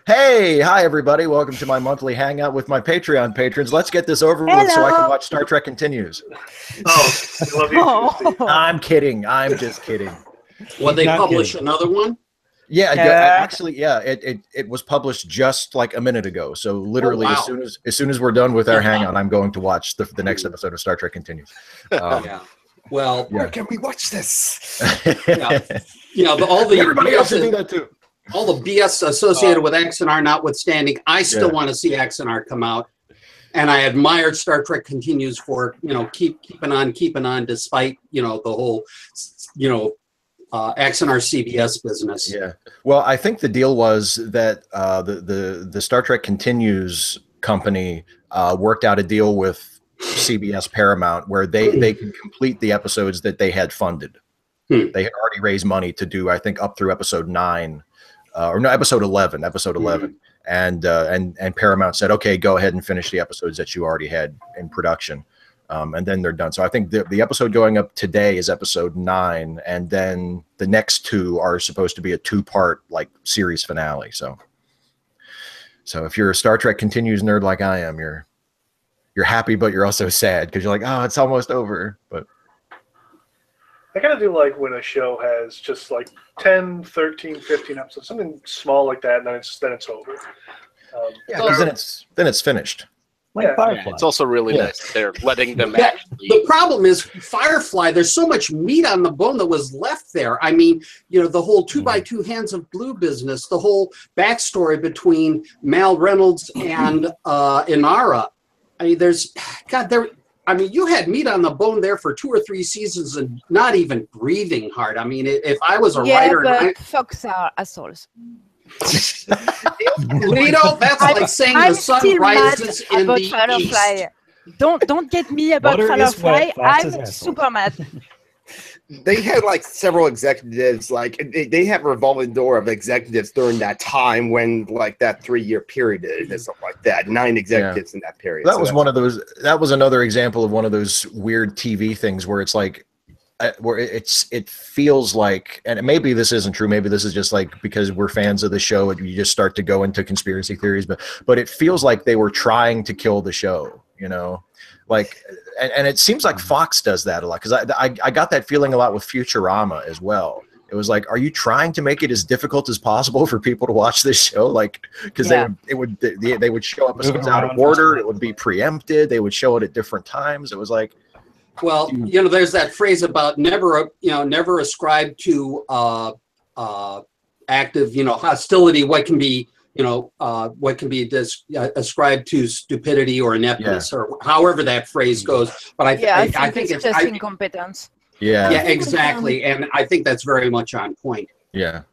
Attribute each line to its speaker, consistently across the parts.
Speaker 1: Hey, hi everybody. Welcome to my monthly hangout with my Patreon patrons. Let's get this over with so I can watch Star Trek Continues.
Speaker 2: Oh, we love you too, Steve.
Speaker 1: I'm kidding. I'm just kidding.
Speaker 3: Will they publish another one?
Speaker 1: Yeah, actually, yeah. It was published just like a minute ago. So literally, as soon as we're done with our hangout, I'm going to watch the next episode of Star Trek Continues.
Speaker 3: Yeah. Well,
Speaker 4: where can we watch this?
Speaker 1: Everybody else should do that too.
Speaker 3: All the BS associated with X and R notwithstanding, I still want to see X and R come out. And I admired Star Trek Continues for, keeping on despite, the whole, X and R CBS business.
Speaker 1: Yeah. Well, I think the deal was that the Star Trek Continues company worked out a deal with CBS Paramount where they could complete the episodes that they had funded. They had already raised money to do, I think, up through episode 9. Episode 11, and Paramount said, okay, go ahead and finish the episodes that you already had in production, and then they're done. So I think the episode going up today is episode 9, and then the next 2 are supposed to be a 2-part like series finale. So if you're a Star Trek Continues nerd like I am, you're happy, but you're also sad because you're like, oh, it's almost over. But
Speaker 2: I kind of do like when a show has just like 10, 13, 15 episodes, something small like that, and then it's over.
Speaker 1: Because then it's finished.
Speaker 5: Like Firefly.
Speaker 4: It's also really nice that they're letting them actually.
Speaker 3: The problem is Firefly, there's so much meat on the bone that was left there. I mean, the whole 2x2 Hands of Blue business, the whole backstory between Mal Reynolds and Inara. I mean, you had meat on the bone there for 2 or 3 seasons and not even breathing hard. I mean, if I was a writer...
Speaker 6: but Fox are assholes.
Speaker 3: Lito, that's like saying the sun rises in the
Speaker 6: Firefly.
Speaker 3: east.
Speaker 6: Don't get me about Firefly. I'm super mad.
Speaker 4: They had like several executives, like they have a revolving door of executives during that time when like that 3-year period is and something like that. 9 executives in that period.
Speaker 1: That was one of those. That was another example of one of those weird TV things where it's like, where it feels like, and maybe this isn't true. Maybe this is just like because we're fans of the show and you just start to go into conspiracy theories. But it feels like they were trying to kill the show. Like, and it seems like Fox does that a lot because I got that feeling a lot with Futurama as well. It was like, are you trying to make it as difficult as possible for people to watch this show? Like, because they would show episodes out of order. It would be preempted. They would show it at different times. It was like,
Speaker 3: well, there's that phrase about never ascribe to active, hostility. What can be ascribed to stupidity or ineptness, or however that phrase goes. But I think it's
Speaker 6: just incompetence.
Speaker 3: Yeah, exactly. And I think that's very much on point.
Speaker 1: Yeah.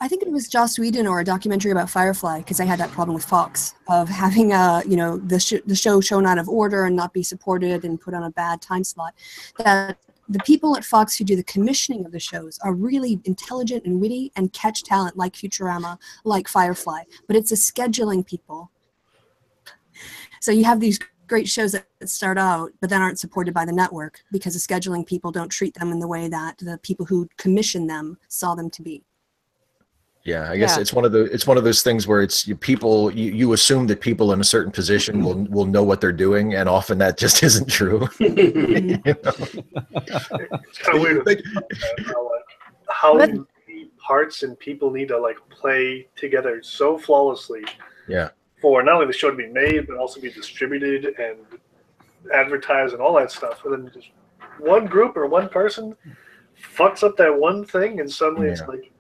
Speaker 7: I think it was Joss Whedon or a documentary about Firefly, because I had that problem with Fox of having the show shown out of order and not be supported and put on a bad time slot. That the people at Fox who do the commissioning of the shows are really intelligent and witty and catch talent like Futurama, like Firefly, but it's the scheduling people. So you have these great shows that start out but then aren't supported by the network because the scheduling people don't treat them in the way that the people who commission them saw them to be.
Speaker 1: Yeah, I guess it's one of those things where it's you assume that people in a certain position will know what they're doing, and often that just isn't true.
Speaker 2: It's kind of weird how many parts and people need to like play together so flawlessly.
Speaker 1: Yeah.
Speaker 2: For not only the show to be made, but also be distributed and advertised and all that stuff. And then just one group or one person fucks up that one thing, and suddenly it's like.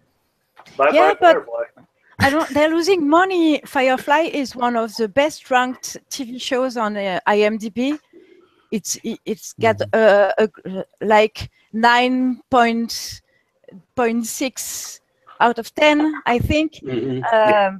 Speaker 2: But
Speaker 6: they're losing money. Firefly is one of the best ranked TV shows on IMDb. It's got like 9.6 out of 10, I think.
Speaker 3: Mm-hmm.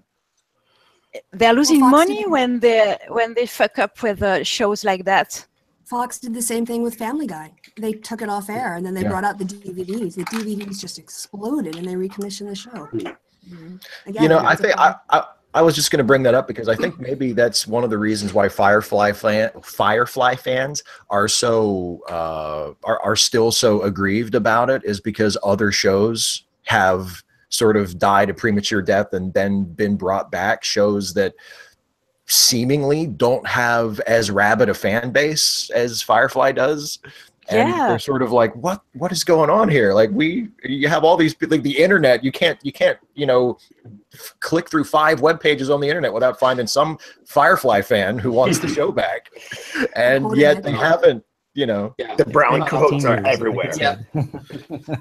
Speaker 6: They're losing money when they fuck up with shows like that.
Speaker 7: Fox did the same thing with Family Guy. They took it off air, and then they brought out the DVDs. The DVDs just exploded, and they recommissioned the show.
Speaker 6: Mm-hmm.
Speaker 7: Again,
Speaker 1: I think I was just going to bring that up because I think maybe that's one of the reasons why Firefly fans are so are still so aggrieved about it, is because other shows have sort of died a premature death and then been brought back, shows that seemingly don't have as rabid a fan base as Firefly does. And they're sort of like, what is going on here? Like, you have all these, like, the internet, you can't, you know, click through 5 web pages on the internet without finding some Firefly fan who wants the show back. And yet they haven't, you know.
Speaker 4: The brown coats are everywhere.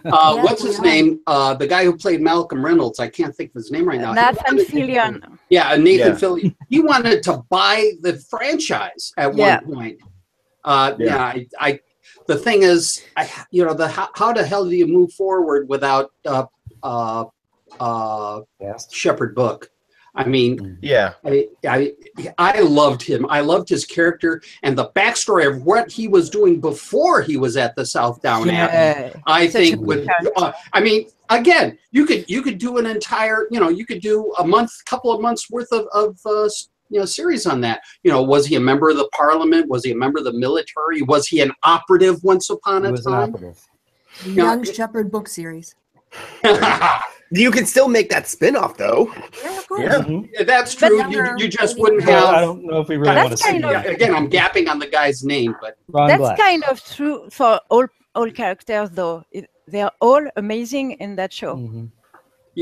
Speaker 3: What's his name? The guy who played Malcolm Reynolds. I can't think of his name right now.
Speaker 6: Nathan Fillion.
Speaker 3: Yeah, Nathan Fillion. He wanted to buy the franchise at one point. The thing is, you know, how the hell do you move forward without Shepherd Book? I mean, I loved him. I loved his character and the backstory of what he was doing before he was at the South Down Abbey. I think I mean, again, you could do an entire, you know, you could do couple of months worth of you know, series on that. You know, was he a member of the Parliament? Was he a member of the military? Was he an operative once upon a time?
Speaker 7: Young Shepherd book series.
Speaker 4: You can still make that spin-off, though.
Speaker 7: Yeah, of course.
Speaker 3: Yeah, that's true. You just wouldn't have.
Speaker 5: I don't know if we really want to see
Speaker 3: that. Again, I'm gapping on the guy's name, but
Speaker 6: that's kind of true for all characters, though. They're all amazing in that show.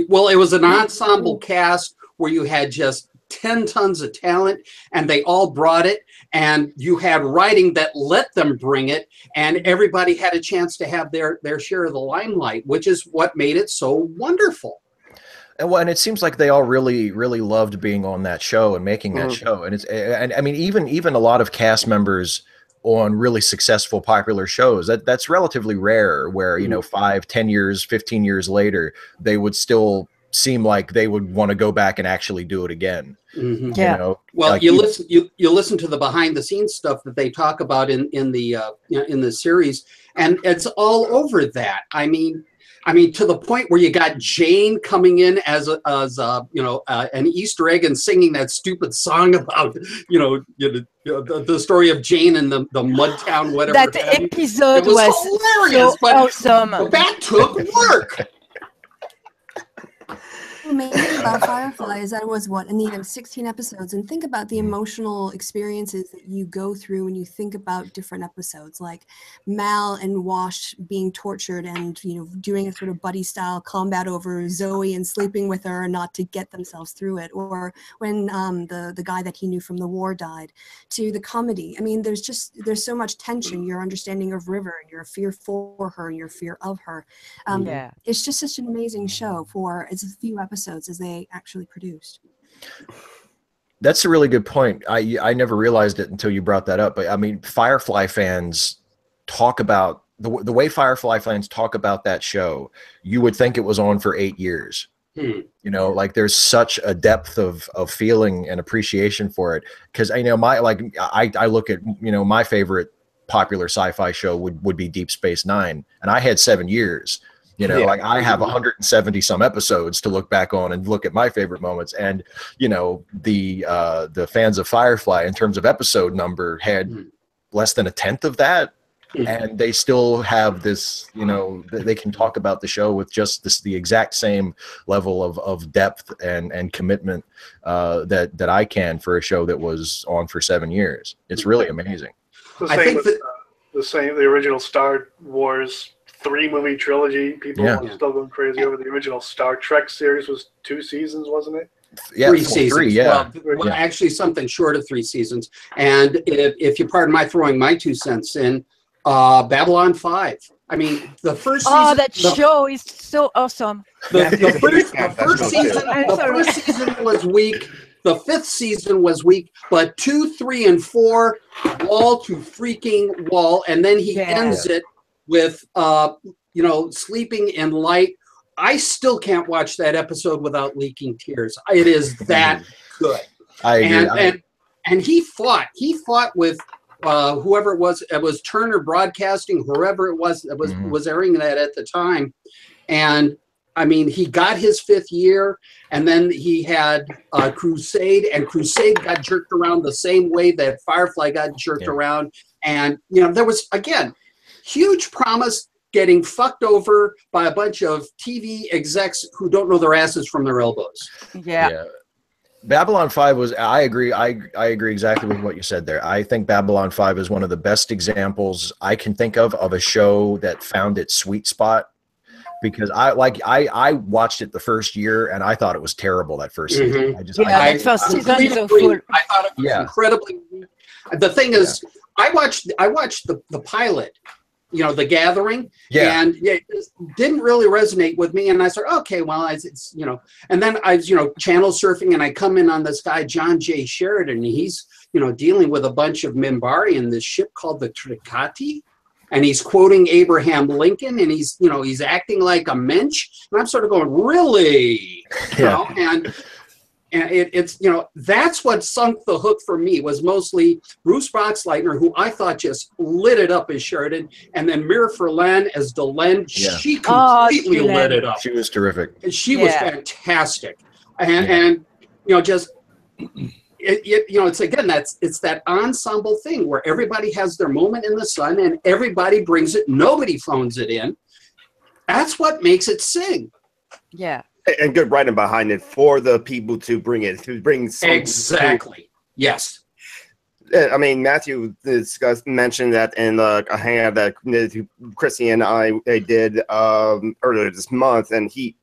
Speaker 3: Well, it was an ensemble cast where you had just 10 tons of talent and they all brought it, and you had writing that let them bring it, and everybody had a chance to have their share of the limelight, which is what made it so wonderful.
Speaker 1: And it seems like they all really loved being on that show and making that show. And I mean, even a lot of cast members on really successful popular shows, that's relatively rare, where, you know, 5, 10 years, 15 years later, they would still seem like they would want to go back and actually do it again. You know?
Speaker 3: Well,
Speaker 1: like
Speaker 3: you listen to the behind the scenes stuff that they talk about in the series, and it's all over that. I mean, to the point where you got Jane coming in as an Easter egg and singing that stupid song about the story of Jane and the mud town, whatever.
Speaker 6: That episode was
Speaker 3: hilarious,
Speaker 6: so awesome.
Speaker 3: But that took work.
Speaker 7: Amazing about Firefly is that it was in the end 16 episodes, and think about the emotional experiences that you go through when you think about different episodes, like Mal and Wash being tortured and, you know, doing a sort of buddy style combat over Zoe and sleeping with her not to get themselves through it, or when the guy that he knew from the war died, to the comedy. I mean, there's so much tension, your understanding of River and your fear for her and your fear of her. It's just such an amazing show for as few episodes as they actually produced.
Speaker 1: That's a really good point. I never realized it until you brought that up. But I mean, Firefly fans talk about the way Firefly fans talk about that show. You would think it was on for 8 years. You know, like there's such a depth of feeling and appreciation for it. Because I know I look at, you know, my favorite popular sci-fi show would be Deep Space Nine, and I had 7 years. You know, like I have 170 some episodes to look back on and look at my favorite moments. And, you know, the fans of Firefly in terms of episode number had less than 1/10 of that. And they still have this, you know, they can talk about the show with just the exact same level of depth and commitment that I can for a show that was on for 7 years. It's really amazing.
Speaker 2: The original Star Wars 3-movie trilogy. People are still going crazy over the original Star Trek series. Was 2 seasons, wasn't it?
Speaker 1: Yeah,
Speaker 3: 3 seasons. Well, actually something short of 3 seasons. And if you pardon my throwing my 2 cents in, Babylon 5. I mean, the first season.
Speaker 6: Oh, that show is so awesome.
Speaker 3: The first season was weak. The 5th season was weak, but 2, 3, and 4, wall to freaking wall. And then he ends it with, you know, sleeping in light. I still can't watch that episode without leaking tears. It is that good.
Speaker 1: I agree.
Speaker 3: And he fought with whoever it was Turner Broadcasting, whoever it was that was airing that at the time. And I mean, he got his 5th year, and then he had Crusade, and Crusade got jerked around the same way that Firefly got jerked around. And, you know, there was, again, huge promise, getting fucked over by a bunch of TV execs who don't know their asses from their elbows.
Speaker 6: Yeah.
Speaker 1: Babylon 5 was, I agree. I agree exactly with what you said there. I think Babylon 5 is one of the best examples I can think of a show that found its sweet spot, because I watched it the first year and I thought it was terrible that first season.
Speaker 6: That first season is awful.
Speaker 3: I thought it was incredibly. The thing is, I watched the pilot, The Gathering, and it didn't really resonate with me. And I said, okay, well, it's and then I was channel surfing, and I come in on this guy John J. Sheridan. And he's dealing with a bunch of Minbari in this ship called the Tricati, and he's quoting Abraham Lincoln, and he's acting like a mensch, and I'm sort of going, really, and it's that's what sunk the hook for me, was mostly Bruce Boxleitner, who I thought just lit it up as Sheridan, and then Mira Furlan as Delenn. She completely lit it up.
Speaker 1: She was terrific.
Speaker 3: She was fantastic, and just it's again it's that ensemble thing where everybody has their moment in the sun and everybody brings it. Nobody phones it in. That's what makes it sing.
Speaker 6: Yeah.
Speaker 4: And good writing behind it for the people to bring it, to bring
Speaker 3: exactly. Yes.
Speaker 4: I mean, Matthew mentioned that in a hangout that Chrissy and I did earlier this month, and the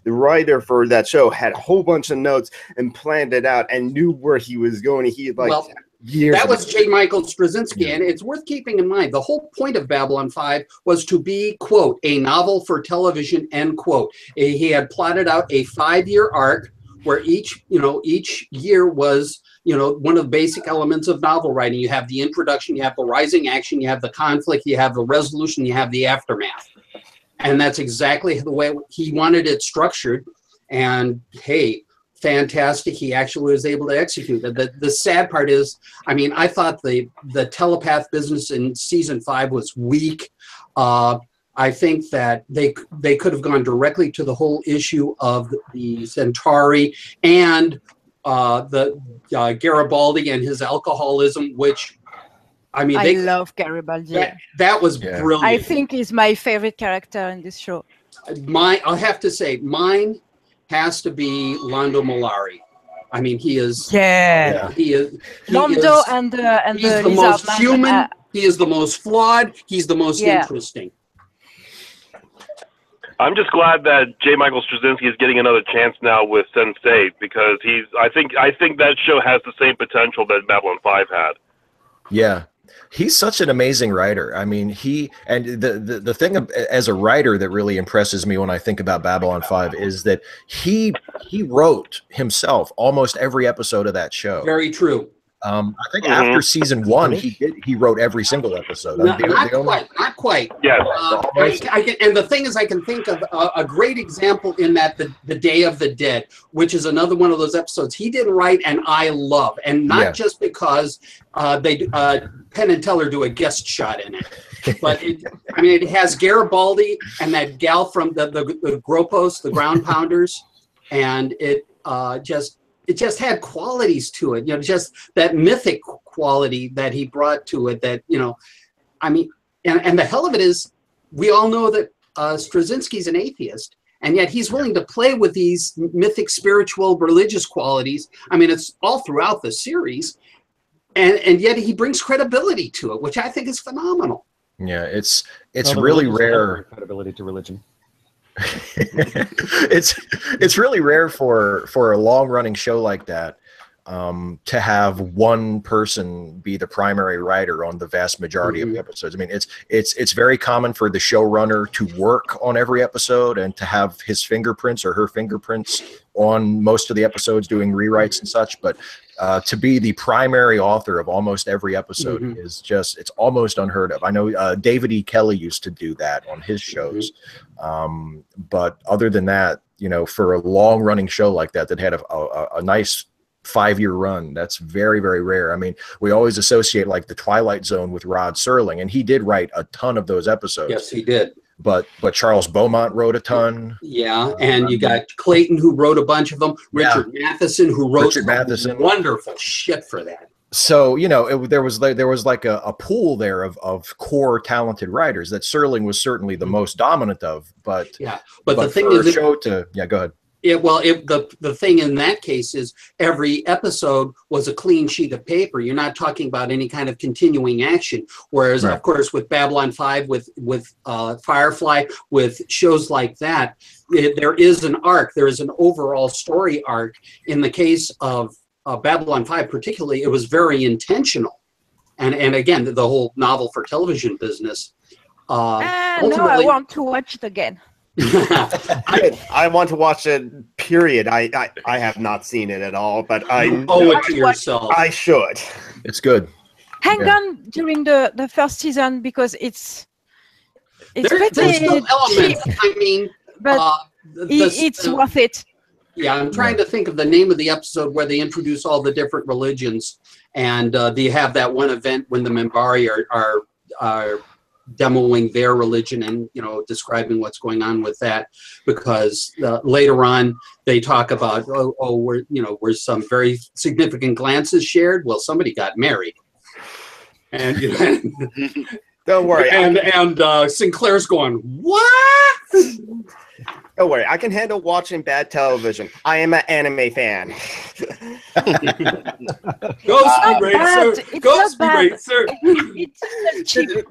Speaker 4: writer for that show had a whole bunch of notes and planned it out and knew where he was going. He years.
Speaker 3: That was J. Michael Straczynski, and it's worth keeping in mind. The whole point of Babylon 5 was to be, quote, a novel for television, end quote. He had plotted out a 5-year arc where each year was, one of the basic elements of novel writing. You have the introduction, you have the rising action, you have the conflict, you have the resolution, you have the aftermath. And that's exactly the way he wanted it structured. And hey, fantastic. He actually was able to execute it. The sad part is, I thought the telepath business in season 5 was weak. I think that they could have gone directly to the whole issue of the Centauri and the Garibaldi and his alcoholism, which I love
Speaker 6: Garibaldi.
Speaker 3: That was brilliant.
Speaker 6: I think he's my favorite character in this show.
Speaker 3: I'll have to say mine has to be Lando Mollari. He is.
Speaker 6: Yeah.
Speaker 3: He is.
Speaker 6: Lando and
Speaker 3: he's the most human. He is the most flawed. He's the most interesting.
Speaker 5: I'm just glad that J. Michael Straczynski is getting another chance now with Sense8, because I think that show has the same potential that Babylon 5 had.
Speaker 1: Yeah. He's such an amazing writer. The thing as a writer that really impresses me when I think about Babylon 5 is that he wrote himself almost every episode of that show.
Speaker 3: Very true.
Speaker 1: I think after season 1, he wrote every single episode.
Speaker 3: Not quite.
Speaker 5: Yes.
Speaker 3: And the thing is, I can think of a great example in that the Day of the Dead, which is another one of those episodes he didn't write and I love, and not just because Penn and Teller do a guest shot in it, but it has Garibaldi and that gal from the Gropos, the Ground Pounders, and it just had qualities to it, just that mythic quality that he brought to it that, and the hell of it is, we all know that Straczynski's an atheist, and yet he's willing to play with these mythic, spiritual, religious qualities. It's all throughout the series, and yet he brings credibility to it, which I think is phenomenal.
Speaker 1: Yeah, it's really rare.
Speaker 8: Credibility to religion.
Speaker 1: it's really rare for a long running show like that to have one person be the primary writer on the vast majority of the episodes. It's very common for the showrunner to work on every episode and to have his fingerprints or her fingerprints on most of the episodes, doing rewrites and such, but to be the primary author of almost every episode is it's almost unheard of. I know David E. Kelly used to do that on his shows. But other than that, for a long running show like that had a nice 5-year run, that's very, very rare. We always associate like the Twilight Zone with Rod Serling, and he did write a ton of those episodes.
Speaker 3: Yes, he did.
Speaker 1: But Charles Beaumont wrote a ton.
Speaker 3: Yeah, and you got Clayton, who wrote a bunch of them. Richard Matheson, who wrote wonderful shit for that.
Speaker 1: So there was like a pool there of core talented writers that Serling was certainly the most dominant of. But
Speaker 3: but the thing
Speaker 1: for
Speaker 3: is,
Speaker 1: a show to go ahead.
Speaker 3: The thing in that case is every episode was a clean sheet of paper. You're not talking about any kind of continuing action. Whereas, of course, with Babylon 5, with Firefly, with shows like that, there is an arc. There is an overall story arc. In the case of Babylon 5 particularly, it was very intentional. And again, the whole novel for television business.
Speaker 6: No, I want to watch it again.
Speaker 4: I want to watch it. Period. I have not seen it at all, but I
Speaker 3: owe it to yourself.
Speaker 4: I should.
Speaker 1: It's good.
Speaker 6: Hang on during the first season because it's
Speaker 3: there's no element. I mean,
Speaker 6: but it's worth it.
Speaker 3: Yeah, I'm trying to think of the name of the episode where they introduce all the different religions, and they have that one event when the Minbari are demoing their religion and describing what's going on with that, because later on they talk about we're some very significant glances shared. Well, somebody got married, and
Speaker 4: don't worry.
Speaker 3: And Sinclair's going, what?
Speaker 4: Don't worry, I can handle watching bad television. I am an anime fan.
Speaker 3: Go Speed Racer! Go Speed Racer!
Speaker 6: It's cheap.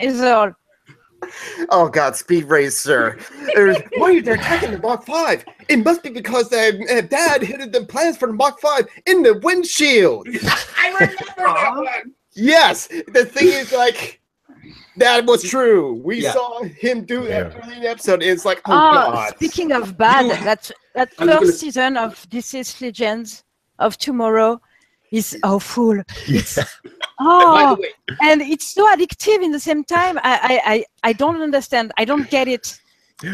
Speaker 6: Is all.
Speaker 4: Oh God, Speed Racer! Why they're attacking the Mach 5? It must be because their dad hid the plans for the Mach 5 in the windshield. I remember that one. Yes, the thing is like. That was true. We saw him do that early episode. It's like, oh God.
Speaker 6: Speaking of bad, that first season of This Is Legends of Tomorrow is awful. It's and it's so addictive in the same time. I don't understand. I don't get it.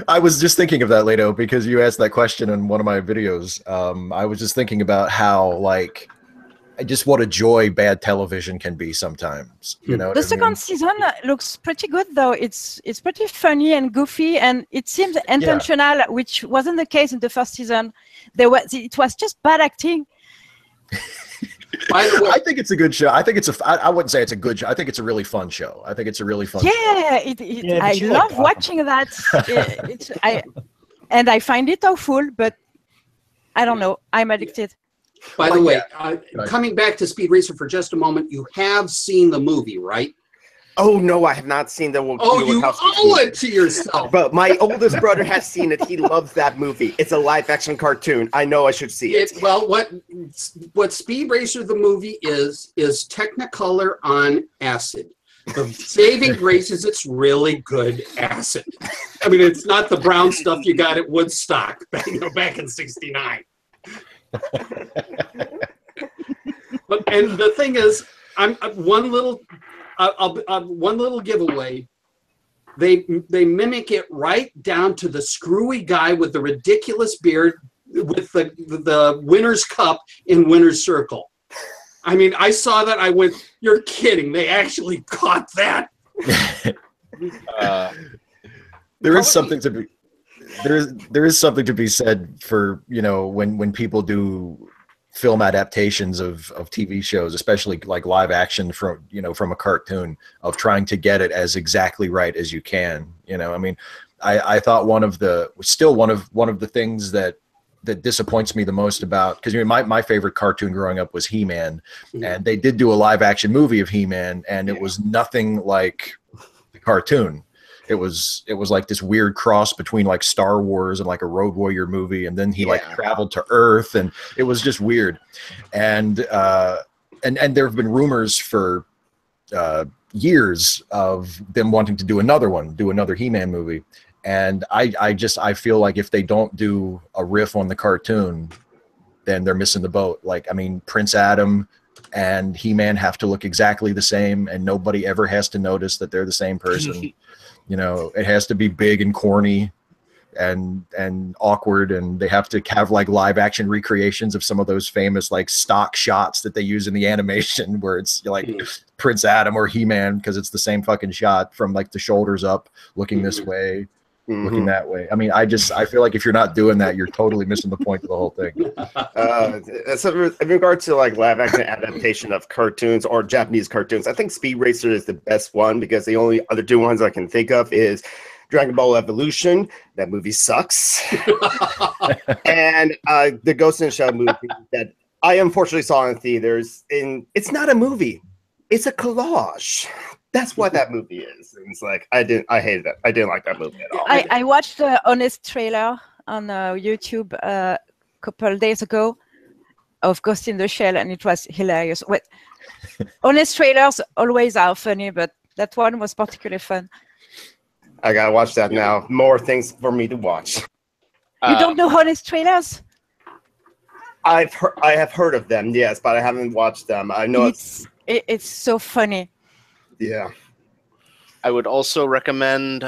Speaker 1: I was just thinking of that, Leto, because you asked that question in one of my videos. I was just thinking about how just what a joy bad television can be sometimes.
Speaker 6: The second season looks pretty good, though. It's pretty funny and goofy, and it seems intentional, which wasn't the case in the first season. It was just bad acting.
Speaker 3: By the way,
Speaker 1: I think it's a good show. I think I wouldn't say it's a good show. I think it's a really fun show. I think it's a really fun show.
Speaker 6: I love watching that. I find it awful, but I don't know. I'm addicted.
Speaker 3: By the way, coming back to Speed Racer for just a moment, you have seen the movie, right?
Speaker 4: Oh, no, I have not seen the movie.
Speaker 3: Oh, you owe it to yourself.
Speaker 4: But my oldest brother has seen it. He loves that movie. It's a live-action cartoon. I know I should see it.
Speaker 3: Well, what Speed Racer the movie is Technicolor on acid. The saving grace is it's really good acid. I mean, it's not the brown stuff you got at Woodstock back in '69. And the thing is, one little giveaway. They mimic it right down to the screwy guy with the ridiculous beard with the winner's cup in Winner's Circle. I mean, I saw that. I went, "You're kidding!" They actually caught that.
Speaker 1: There is something to be. There is something to be said for when people do film adaptations of TV shows, especially like live action from a cartoon, of trying to get it as exactly right as you can. I mean, I thought one of the things that disappoints me the most about, because my favorite cartoon growing up was He-Man, and they did do a live action movie of He-Man, and it was nothing like the cartoon. It was like this weird cross between like Star Wars and like a Road Warrior movie, and then he traveled to Earth, and it was just weird. And there have been rumors for years of them wanting to do another He-Man movie. And I feel like if they don't do a riff on the cartoon, then they're missing the boat. Like, I mean, Prince Adam and He-Man have to look exactly the same, and nobody ever has to notice that they're the same person. It has to be big and corny and awkward, and they have to have like live action recreations of some of those famous like stock shots that they use in the animation where it's like Prince Adam or He-Man, because it's the same fucking shot from like the shoulders up looking this way. looking that way. I mean, I feel like if you're not doing that, you're totally missing the point of the whole thing.
Speaker 4: So in regard to like live action adaptation of cartoons or Japanese cartoons, I think Speed Racer is the best one because the only other two ones I can think of is Dragon Ball Evolution. That movie sucks. And the Ghost in the Shell movie that I unfortunately saw in theaters. It's not a movie. It's a collage. That's what that movie is. And it's like I hated it. I didn't like that movie at all.
Speaker 6: I watched the honest trailer on YouTube a couple days ago of Ghost in the Shell, and it was hilarious. Honest trailers always are funny, but that one was particularly fun.
Speaker 4: I gotta watch that now. More things for me to watch.
Speaker 6: You don't know honest trailers?
Speaker 4: I have heard of them, yes, but I haven't watched them. I know
Speaker 6: it's so funny.
Speaker 4: Yeah.
Speaker 8: I would also recommend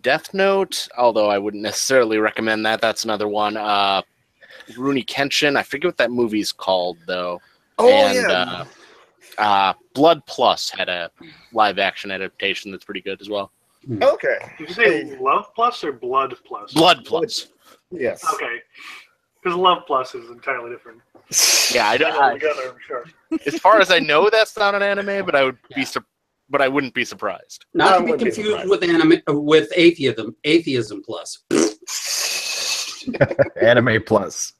Speaker 8: Death Note, although I wouldn't necessarily recommend that. That's another one. Rurouni Kenshin. I forget what that movie's called, though.
Speaker 4: Oh,
Speaker 8: and, yeah. Blood Plus had a live-action adaptation that's pretty good as well.
Speaker 4: Okay.
Speaker 2: Did you say Love Plus or Blood Plus?
Speaker 8: Blood Plus.
Speaker 4: Yes.
Speaker 2: Okay. Because Love Plus is entirely different.
Speaker 8: Yeah,
Speaker 2: Together, sure.
Speaker 8: As far as I know, that's not an anime, but I would be but I wouldn't be surprised.
Speaker 3: Not to be confused with Atheism Plus.
Speaker 1: Anime Plus.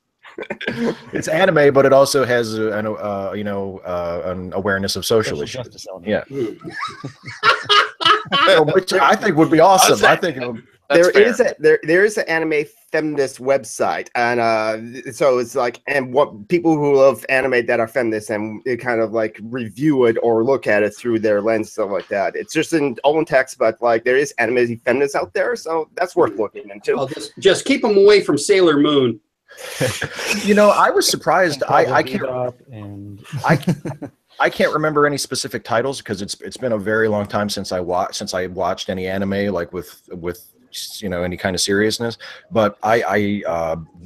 Speaker 1: It's anime, but it also has an awareness of social issues. Yeah. Which I think would be awesome. I think
Speaker 4: there is an anime feminist website, and so it's like, and what people who love anime that are feminists and they kind of like review it or look at it through their lens, stuff like that. It's just all in text, but like there is anime feminists out there, so that's worth looking into.
Speaker 3: Well, just keep them away from Sailor Moon.
Speaker 1: I was surprised. I can't. I can't remember any specific titles because it's been a very long time since I watched any anime like with any kind of seriousness. But I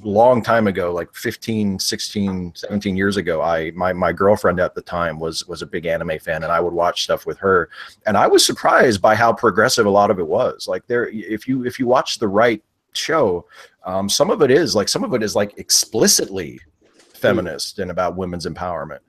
Speaker 1: long time ago, like 15, 16, 17 years ago, my girlfriend at the time was a big anime fan, and I would watch stuff with her, and I was surprised by how progressive a lot of it was. Like if you watch the right show, some of it is like explicitly feminist and about women's empowerment.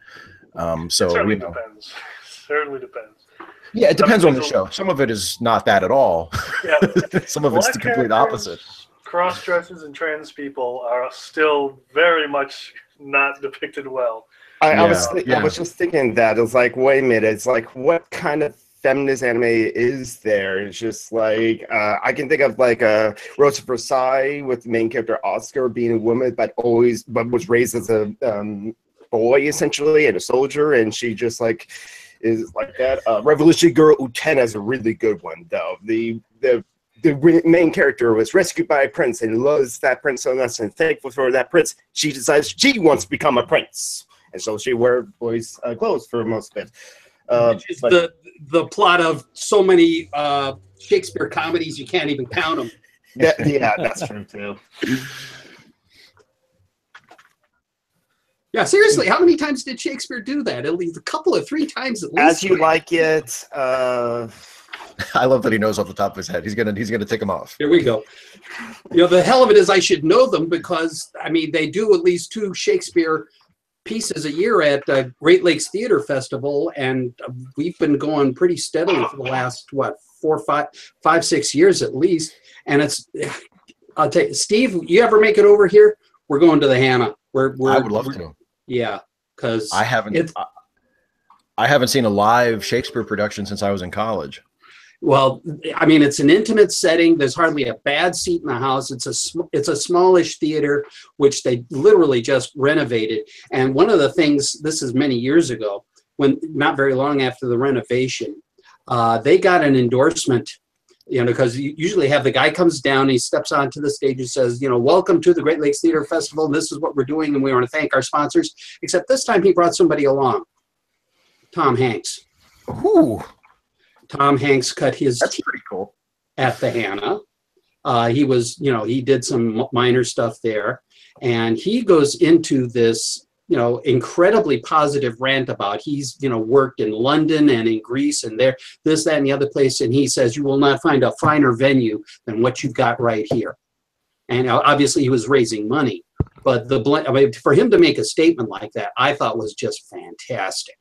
Speaker 1: So
Speaker 2: it certainly depends. Certainly depends.
Speaker 1: Yeah, it depends on the show. Some of it is not that at all.
Speaker 2: Yeah.
Speaker 1: Some of it's the complete opposite.
Speaker 2: Cross-dressers and trans people are still very much not depicted well.
Speaker 4: I was just thinking that. It was like, wait a minute. It's like, what kind of feminist anime is there? It's just like, I can think of like a Rose of Versailles with the main character Oscar being a woman, but was raised as a boy essentially and a soldier, and she just like is like that. Revolutionary Girl Utena is a really good one though. The main character was rescued by a prince and loves that prince so much and thankful for that prince. She decides she wants to become a prince, and so she wears boys' clothes for most of it.
Speaker 3: Which is the plot of so many Shakespeare comedies you can't even count them.
Speaker 4: Yeah, that's true too.
Speaker 3: Yeah, seriously, how many times did Shakespeare do that? At least a couple of 3 times at least.
Speaker 4: As You Like It.
Speaker 1: I love that he knows off the top of his head. He's gonna tick them off.
Speaker 3: Here we go. The hell of it is I should know them because I mean they do at least 2 Shakespeare pieces a year at Great Lakes Theater Festival, and we've been going pretty steadily for the last 5, 6 years at least. And I'll tell you, Steve, you ever make it over here? We're going to the Hannah.
Speaker 1: I would love to.
Speaker 3: Yeah, because
Speaker 1: I haven't seen a live Shakespeare production since I was in college.
Speaker 3: Well, I mean, it's an intimate setting. There's hardly a bad seat in the house. It's a smallish theater, which they literally just renovated. And one of the things, this is many years ago, when not very long after the renovation, they got an endorsement. Because you usually have the guy comes down, he steps onto the stage and says, welcome to the Great Lakes Theater Festival. This is what we're doing, and we want to thank our sponsors. Except this time he brought somebody along, Tom Hanks.
Speaker 1: Ooh.
Speaker 3: Tom Hanks cut his
Speaker 1: teeth pretty cool
Speaker 3: at the Hannah. He was, he did some minor stuff there, and he goes into this incredibly positive rant about he's, worked in London and in Greece and there, this, that, and the other place. And he says, you will not find a finer venue than what you've got right here. And obviously he was raising money, but for him to make a statement like that, I thought was just fantastic.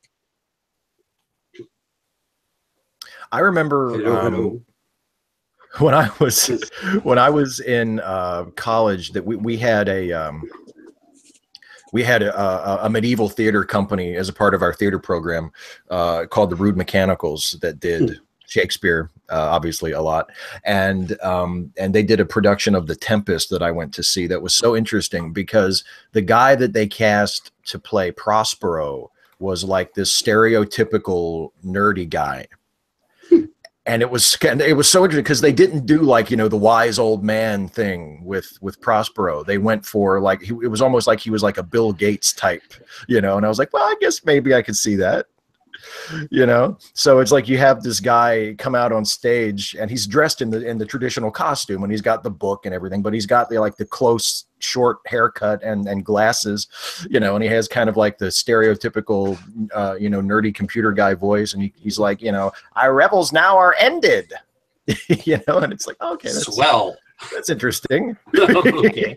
Speaker 1: I remember when I was in college that we had a medieval theater company as a part of our theater program called the Rude Mechanicals that did Shakespeare, obviously a lot, and they did a production of The Tempest that I went to see that was so interesting because the guy that they cast to play Prospero was like this stereotypical nerdy guy. And it was so interesting because they didn't do like, the wise old man thing with Prospero. They went for like, it was almost like he was like a Bill Gates type, and I was like, well, I guess maybe I could see that, So it's like you have this guy come out on stage and he's dressed in the traditional costume and he's got the book and everything, but he's got the close short haircut and glasses, and he has kind of like the stereotypical, nerdy computer guy voice. And he's like, our revels now are ended, and it's like, okay, that's
Speaker 3: swell.
Speaker 1: That's interesting.
Speaker 3: Okay.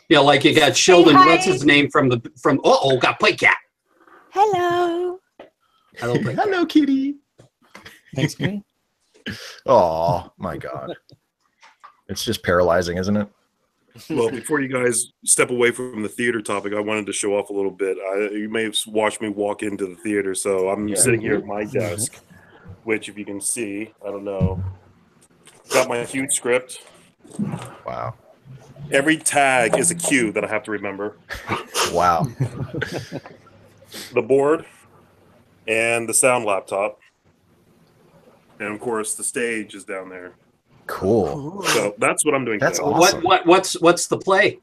Speaker 3: Like you got Sheldon, what's his name from got Playcat.
Speaker 6: Hello.
Speaker 1: Hello, kitty.
Speaker 9: Thanks, kitty.
Speaker 1: Oh my God. It's just paralyzing, isn't it?
Speaker 10: Well, before you guys step away from the theater topic, I wanted to show off a little bit. You may have watched me walk into the theater, so I'm sitting here at my desk, which if you can see, I don't know, got my huge script.
Speaker 1: Wow.
Speaker 10: Every tag is a cue that I have to remember.
Speaker 1: Wow.
Speaker 10: The board and the sound laptop. And of course, the stage is down there.
Speaker 1: Cool.
Speaker 10: So that's what I'm doing.
Speaker 1: That's
Speaker 10: today.
Speaker 1: awesome.
Speaker 3: What's the play?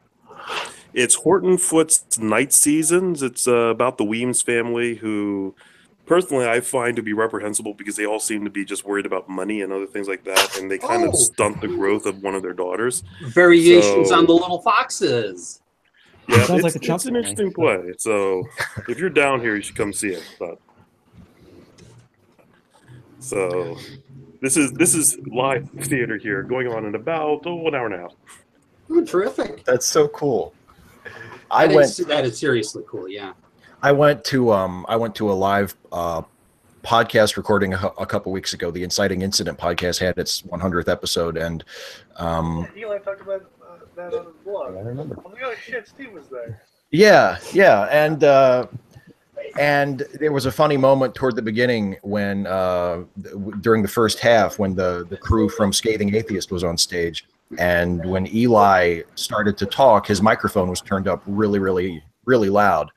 Speaker 10: It's Horton Foote's Night Seasons. It's about the Weems family, who personally I find to be reprehensible because they all seem to be just worried about money and other things like that, and they kind of stunt the growth of one of their daughters.
Speaker 3: Variations on the Little Foxes.
Speaker 10: Yeah,
Speaker 9: Sounds like
Speaker 10: it's an interesting play. So if you're down here, you should come see it. But so this is live theater here, going on in about 1 hour and a half.
Speaker 3: Oh, terrific!
Speaker 1: That's so cool.
Speaker 3: That is seriously cool. Yeah.
Speaker 1: I went to a live podcast recording a couple weeks ago. The Inciting Incident podcast had its 100th episode, and
Speaker 2: Eli talked about that on his blog.
Speaker 9: I remember.
Speaker 2: Oh my shit, Steve was there.
Speaker 1: Yeah, and there was a funny moment toward the beginning when during the first half when the crew from Scathing Atheist was on stage, and when Eli started to talk, his microphone was turned up really, really, really loud.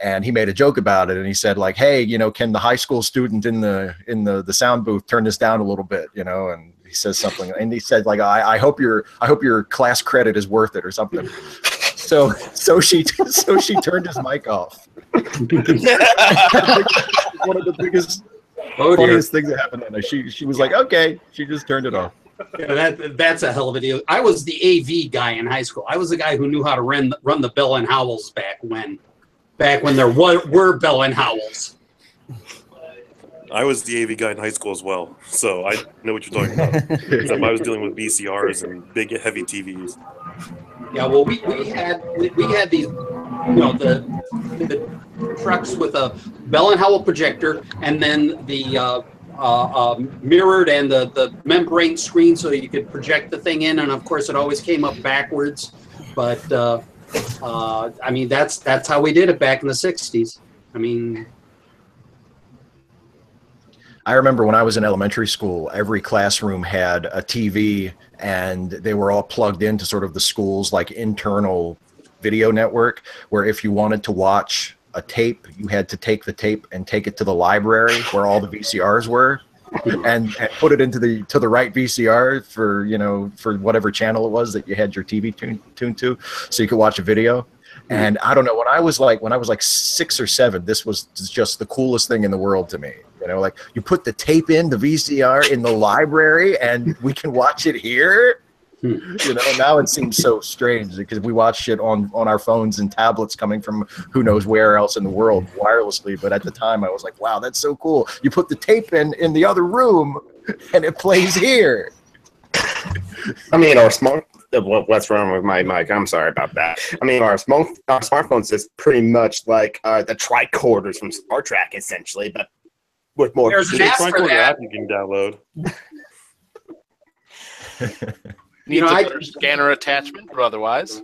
Speaker 1: And he made a joke about it, and he said, like, "Hey, can the high school student in the sound booth turn this down a little bit?" And he says something, and he said, like, "I hope your class credit is worth it," or something. So she turned his mic off. One of the biggest, funniest things that happened. And she was like, "Okay," she just turned it off.
Speaker 3: Yeah, that's a hell of a deal. I was the AV guy in high school. I was the guy who knew how to run the Bell and Howells back when there were Bell and Howells.
Speaker 10: I was the AV guy in high school as well, so I know what you're talking about. Except I was dealing with VCRs and big, heavy TVs.
Speaker 3: Yeah, well, we had these, the trucks with a Bell and Howell projector, and then the mirrored and the membrane screen, so you could project the thing in, and of course it always came up backwards. But I mean, that's how we did it back in the '60s. I mean,
Speaker 1: I remember when I was in elementary school, every classroom had a TV, and they were all plugged into sort of the school's like internal video network, where if you wanted to watch a tape, you had to take the tape and take it to the library where all the VCRs were, and put it into the right VCR for whatever channel it was that you had your TV tuned to, so you could watch a video. And I don't know, when I was like 6 or 7, this was just the coolest thing in the world to me. Like, you put the tape in the VCR in the library and we can watch it here. You know, now it seems so strange because we watch shit on our phones and tablets coming from who knows where else in the world wirelessly. But at the time, I was like, wow, that's so cool. You put the tape in the other room, and it plays here.
Speaker 4: I mean, what's wrong with my mic? I'm sorry about that. I mean, our smartphones is pretty much like the tricorders from Star Trek, essentially, but with more.
Speaker 3: There's an app for that.
Speaker 10: You can download.
Speaker 8: Needs a better scanner attachment, or otherwise.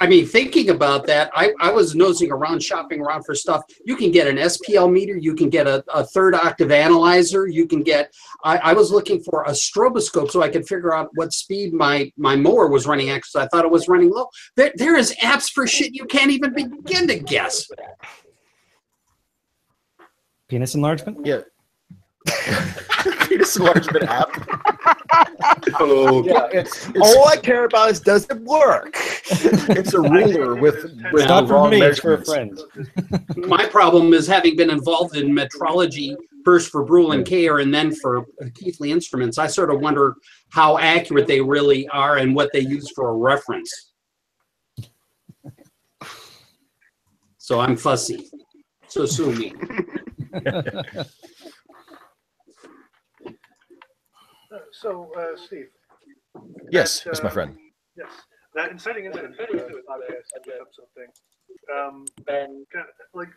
Speaker 3: I mean, thinking about that, I was nosing around, shopping around for stuff. You can get an SPL meter. You can get a third octave analyzer. You can get. I was looking for a stroboscope so I could figure out what speed my mower was running at because I thought it was running low. There is apps for shit you can't even begin to guess.
Speaker 9: Penis enlargement?
Speaker 1: Yeah. Penis enlargement app.
Speaker 4: Oh, yeah, it's all I care about is does it work?
Speaker 1: It's a ruler with
Speaker 9: not for me, it's for a
Speaker 1: measurements.
Speaker 9: friend.
Speaker 3: My problem is having been involved in metrology, first for Brule and Kayer and then for Keithley Instruments. I sort of wonder how accurate they really are and what they use for a reference. So I'm fussy. So sue me.
Speaker 2: So, Steve.
Speaker 1: Yes, that's my friend.
Speaker 2: Yes, that inciting incident podcast episode thing. I wish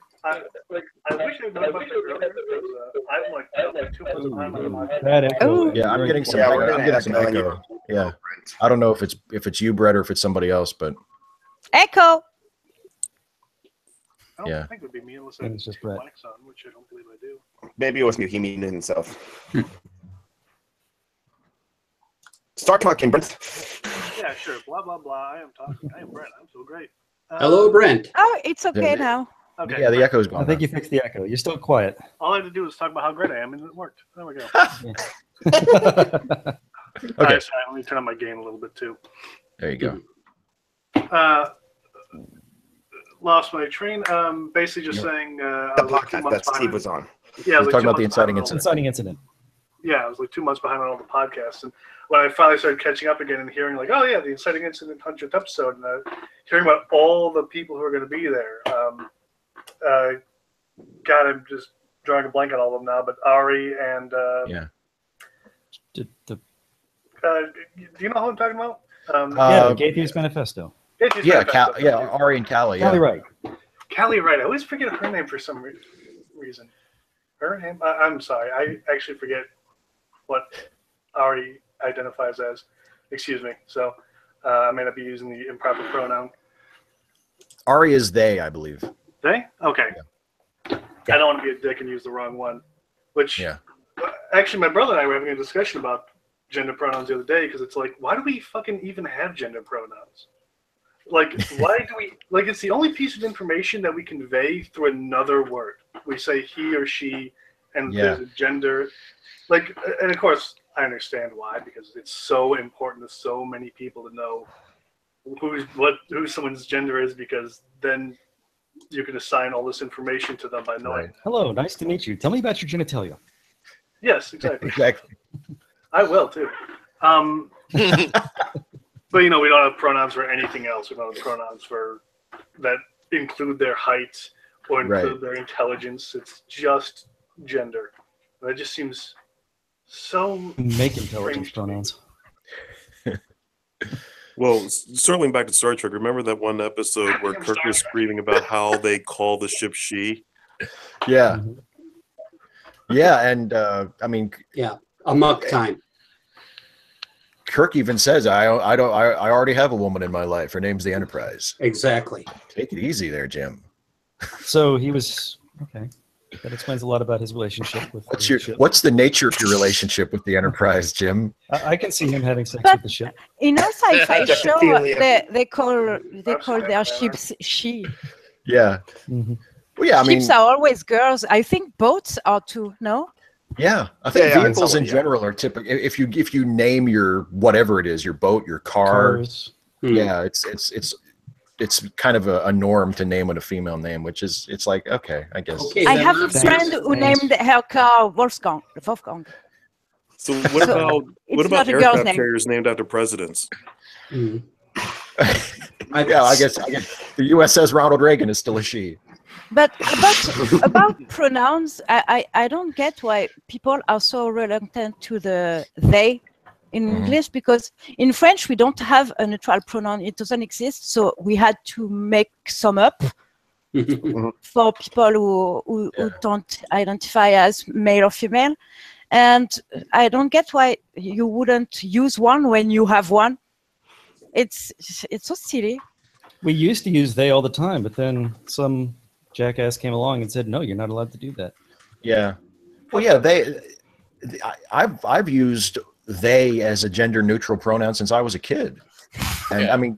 Speaker 2: I'd known about this earlier because I'm like 2 months behind on the podcast.
Speaker 9: Bad echo.
Speaker 1: Yeah, I'm getting some. I'm getting some echo. Yeah, I don't know if it's you, Brett, or if it's somebody else, but
Speaker 6: Echo.
Speaker 2: I don't
Speaker 1: Yeah.
Speaker 2: think it would be me unless I
Speaker 9: And it's just Brett.
Speaker 2: mics on, which I don't believe I do.
Speaker 4: Maybe it was me. He muted himself. Start talking, Brent.
Speaker 2: Yeah, sure. Blah blah blah. I am talking. I am Brent. I'm so great.
Speaker 3: Hello, Brent.
Speaker 6: Oh, it's okay
Speaker 1: Yeah.
Speaker 6: now.
Speaker 2: Okay.
Speaker 1: yeah, the echo's gone.
Speaker 9: I think
Speaker 1: now.
Speaker 9: you fixed the echo. You're still quiet.
Speaker 2: All I had to do was talk about how great I am, and it worked. There we go.
Speaker 1: Okay,
Speaker 2: Alright, sorry, let me turn on my gain a little bit too.
Speaker 1: there you go.
Speaker 2: Lost my train. Basically, just saying.
Speaker 4: The
Speaker 2: I was like 2
Speaker 4: podcast
Speaker 2: months
Speaker 4: that Steve
Speaker 2: behind.
Speaker 4: was on.
Speaker 2: Yeah, I was like
Speaker 1: We're
Speaker 2: 2
Speaker 1: talking about the
Speaker 2: months
Speaker 1: inciting
Speaker 2: behind on all
Speaker 1: incident.
Speaker 9: Inciting incident.
Speaker 2: Yeah, I was like 2 months behind on all the podcasts, and when I finally started catching up again and hearing like, oh yeah, the inciting incident 100th episode, and hearing about all the people who are going to be there. God, I'm just drawing a blank on all of them now, but Ari and
Speaker 1: Yeah.
Speaker 2: do you know who I'm talking about?
Speaker 9: Yeah, the Atheist Manifesto.
Speaker 1: Yeah, Ari and Callie. Yeah.
Speaker 9: Callie Wright.
Speaker 2: Callie Wright. I always forget her name for some reason. Her name? I'm sorry. I actually forget what Ari identifies as. Excuse me. So I may not be using the improper pronoun.
Speaker 1: Ari is they, I believe.
Speaker 2: They? Okay. I don't want to be a dick and use the wrong one. Which,
Speaker 1: Yeah.
Speaker 2: actually, my brother and I were having a discussion about gender pronouns the other day because it's like, why do we fucking even have gender pronouns? Like, why do we, like, it's the only piece of information that we convey through another word. We say he or she, and there's a gender. Like, and of course, I understand why, because it's so important to so many people to know who someone's gender is, because then you can assign all this information to them by knowing.
Speaker 1: Right.
Speaker 9: Hello, nice to meet you. Tell me about your genitalia.
Speaker 2: Yes, exactly.
Speaker 1: Exactly.
Speaker 2: I will too. But we don't have pronouns for anything else. We don't have pronouns for that include their height or include their intelligence. It's just gender. That just seems so
Speaker 9: Make intelligence pronouns.
Speaker 10: Well, circling back to Star Trek, remember that one episode where Kirk was screaming about how they call the ship she?
Speaker 1: Yeah. Yeah, and I mean,
Speaker 3: Yeah, amok time.
Speaker 1: Kirk even says, "I already have a woman in my life. Her name's the Enterprise."
Speaker 3: Exactly.
Speaker 1: Take it easy there, Jim.
Speaker 9: So he was okay. That explains a lot about his relationship with the ship.
Speaker 1: What's the nature of your relationship with the Enterprise, Jim?
Speaker 9: I can see him having sex with the ship.
Speaker 6: In a sci-fi show,
Speaker 4: Ophelia.
Speaker 6: they call their ships she.
Speaker 1: Yeah.
Speaker 9: Mm-hmm.
Speaker 1: Well, yeah. I mean,
Speaker 6: Ships are always girls. I think boats are too. No.
Speaker 1: yeah. I think
Speaker 4: Yeah,
Speaker 1: vehicles in
Speaker 4: yeah.
Speaker 1: general are typical. If you name your whatever it is, your boat, your car,
Speaker 9: Cars.
Speaker 1: yeah, it's kind of a norm to name with a female name, which is it's like okay, I guess.
Speaker 3: Okay,
Speaker 6: I
Speaker 3: then
Speaker 6: have a
Speaker 3: I'm-
Speaker 6: friend who named her car Wolfgang.
Speaker 10: So what about aircraft carriers named after presidents?
Speaker 1: I guess the USS Ronald Reagan is still a she.
Speaker 6: But about pronouns, I don't get why people are so reluctant to the they in English, because in French we don't have a neutral pronoun. It doesn't exist, so we had to make some up for people who don't identify as male or female. And I don't get why you wouldn't use one when you have one. It's so silly.
Speaker 9: We used to use they all the time, but then some jackass came along and said, no, you're not allowed to do that.
Speaker 1: Yeah. Well, yeah, I've used they as a gender neutral pronoun since I was a kid. And I mean,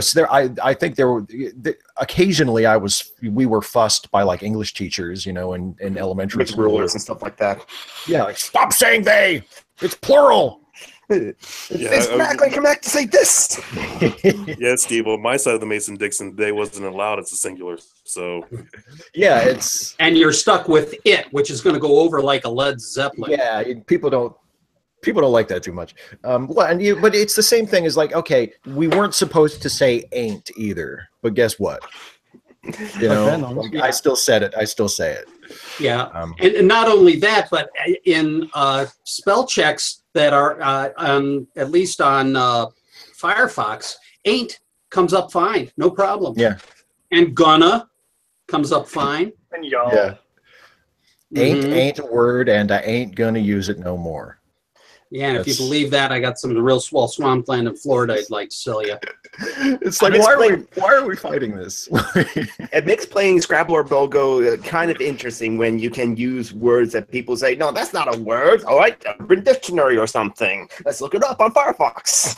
Speaker 1: so I think occasionally we were fussed by like English teachers, in elementary school
Speaker 4: rulers and stuff like that.
Speaker 1: Yeah, like stop saying they. It's plural.
Speaker 4: It's grammatically correct to say this.
Speaker 10: Yeah, Steve. On my side of the Mason-Dixon, they wasn't allowed. It's a singular. So
Speaker 1: yeah,
Speaker 3: and you're stuck with it, which is going to go over like a Led Zeppelin.
Speaker 1: Yeah, people don't like that too much. But it's the same thing as like, okay, we weren't supposed to say ain't either, but guess what? I still said it. I still say it.
Speaker 3: Yeah, and not only that, but in spell checks that are at least on Firefox, ain't comes up fine, no problem.
Speaker 1: Yeah,
Speaker 3: and gonna comes up fine.
Speaker 2: And y'all.
Speaker 1: Yeah. Ain't a word, and I ain't gonna use it no more.
Speaker 3: Yeah, and if you believe that, I got some real swell swampland in Florida I'd like to sell you.
Speaker 1: It's like, why are we fighting this?
Speaker 4: It makes playing Scrabble or Bogo kind of interesting when you can use words that people say, no, that's not a word. All right, Urban Dictionary or something. Let's look it up on Firefox.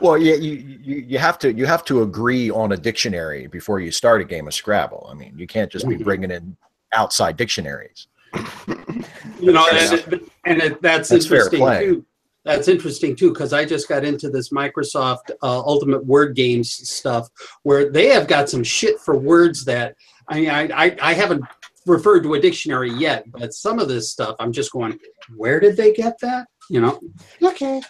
Speaker 1: Well, yeah, you have to agree on a dictionary before you start a game of Scrabble. I mean, you can't just be bringing in outside dictionaries.
Speaker 3: That's interesting too. That's interesting too, because I just got into this Microsoft Ultimate Word Games stuff, where they have got some shit for words that I haven't referred to a dictionary yet, but some of this stuff I'm just going, where did they get that? Okay.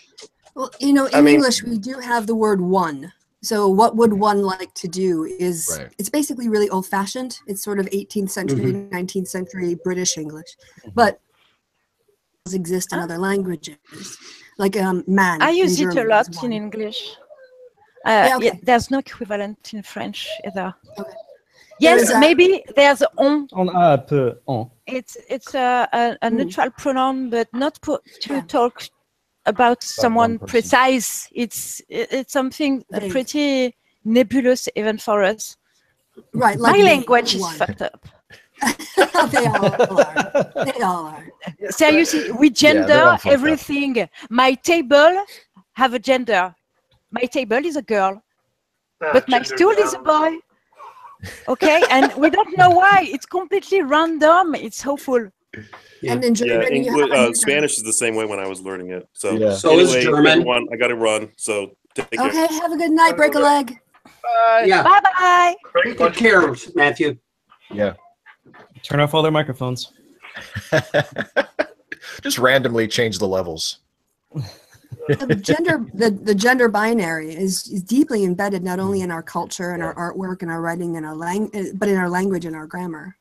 Speaker 7: Well, in English we do have the word one. So what would one like to do is it's basically really old-fashioned. It's sort of 18th century, 19th century British English, but it does exist in other languages, like man.
Speaker 6: I use it a lot in English. There's no equivalent in French either. Okay. Yes, maybe there's on.
Speaker 9: On.
Speaker 6: It's a neutral pronoun, but not to talk about someone precise. It's something pretty nebulous even for us.
Speaker 7: Right.
Speaker 6: Like my language is fucked up.
Speaker 7: They all are.
Speaker 6: Seriously, we gender everything. My table have a gender. My table is a girl, but my stool is a boy. Okay, and we don't know why. It's completely random. It's awful.
Speaker 7: Yeah. And in German,
Speaker 10: Spanish is the same way when I was learning it. So,
Speaker 3: so is German.
Speaker 10: Everyone, I got to run. So take care.
Speaker 7: Okay, have a good night. Break a leg.
Speaker 3: Bye. Yeah.
Speaker 6: Bye.
Speaker 3: Take good care, Matthew.
Speaker 1: Yeah.
Speaker 9: Turn off all their microphones.
Speaker 1: Just randomly change the levels.
Speaker 7: The gender binary is deeply embedded not only in our culture and our artwork and our writing and our but in our language and our grammar.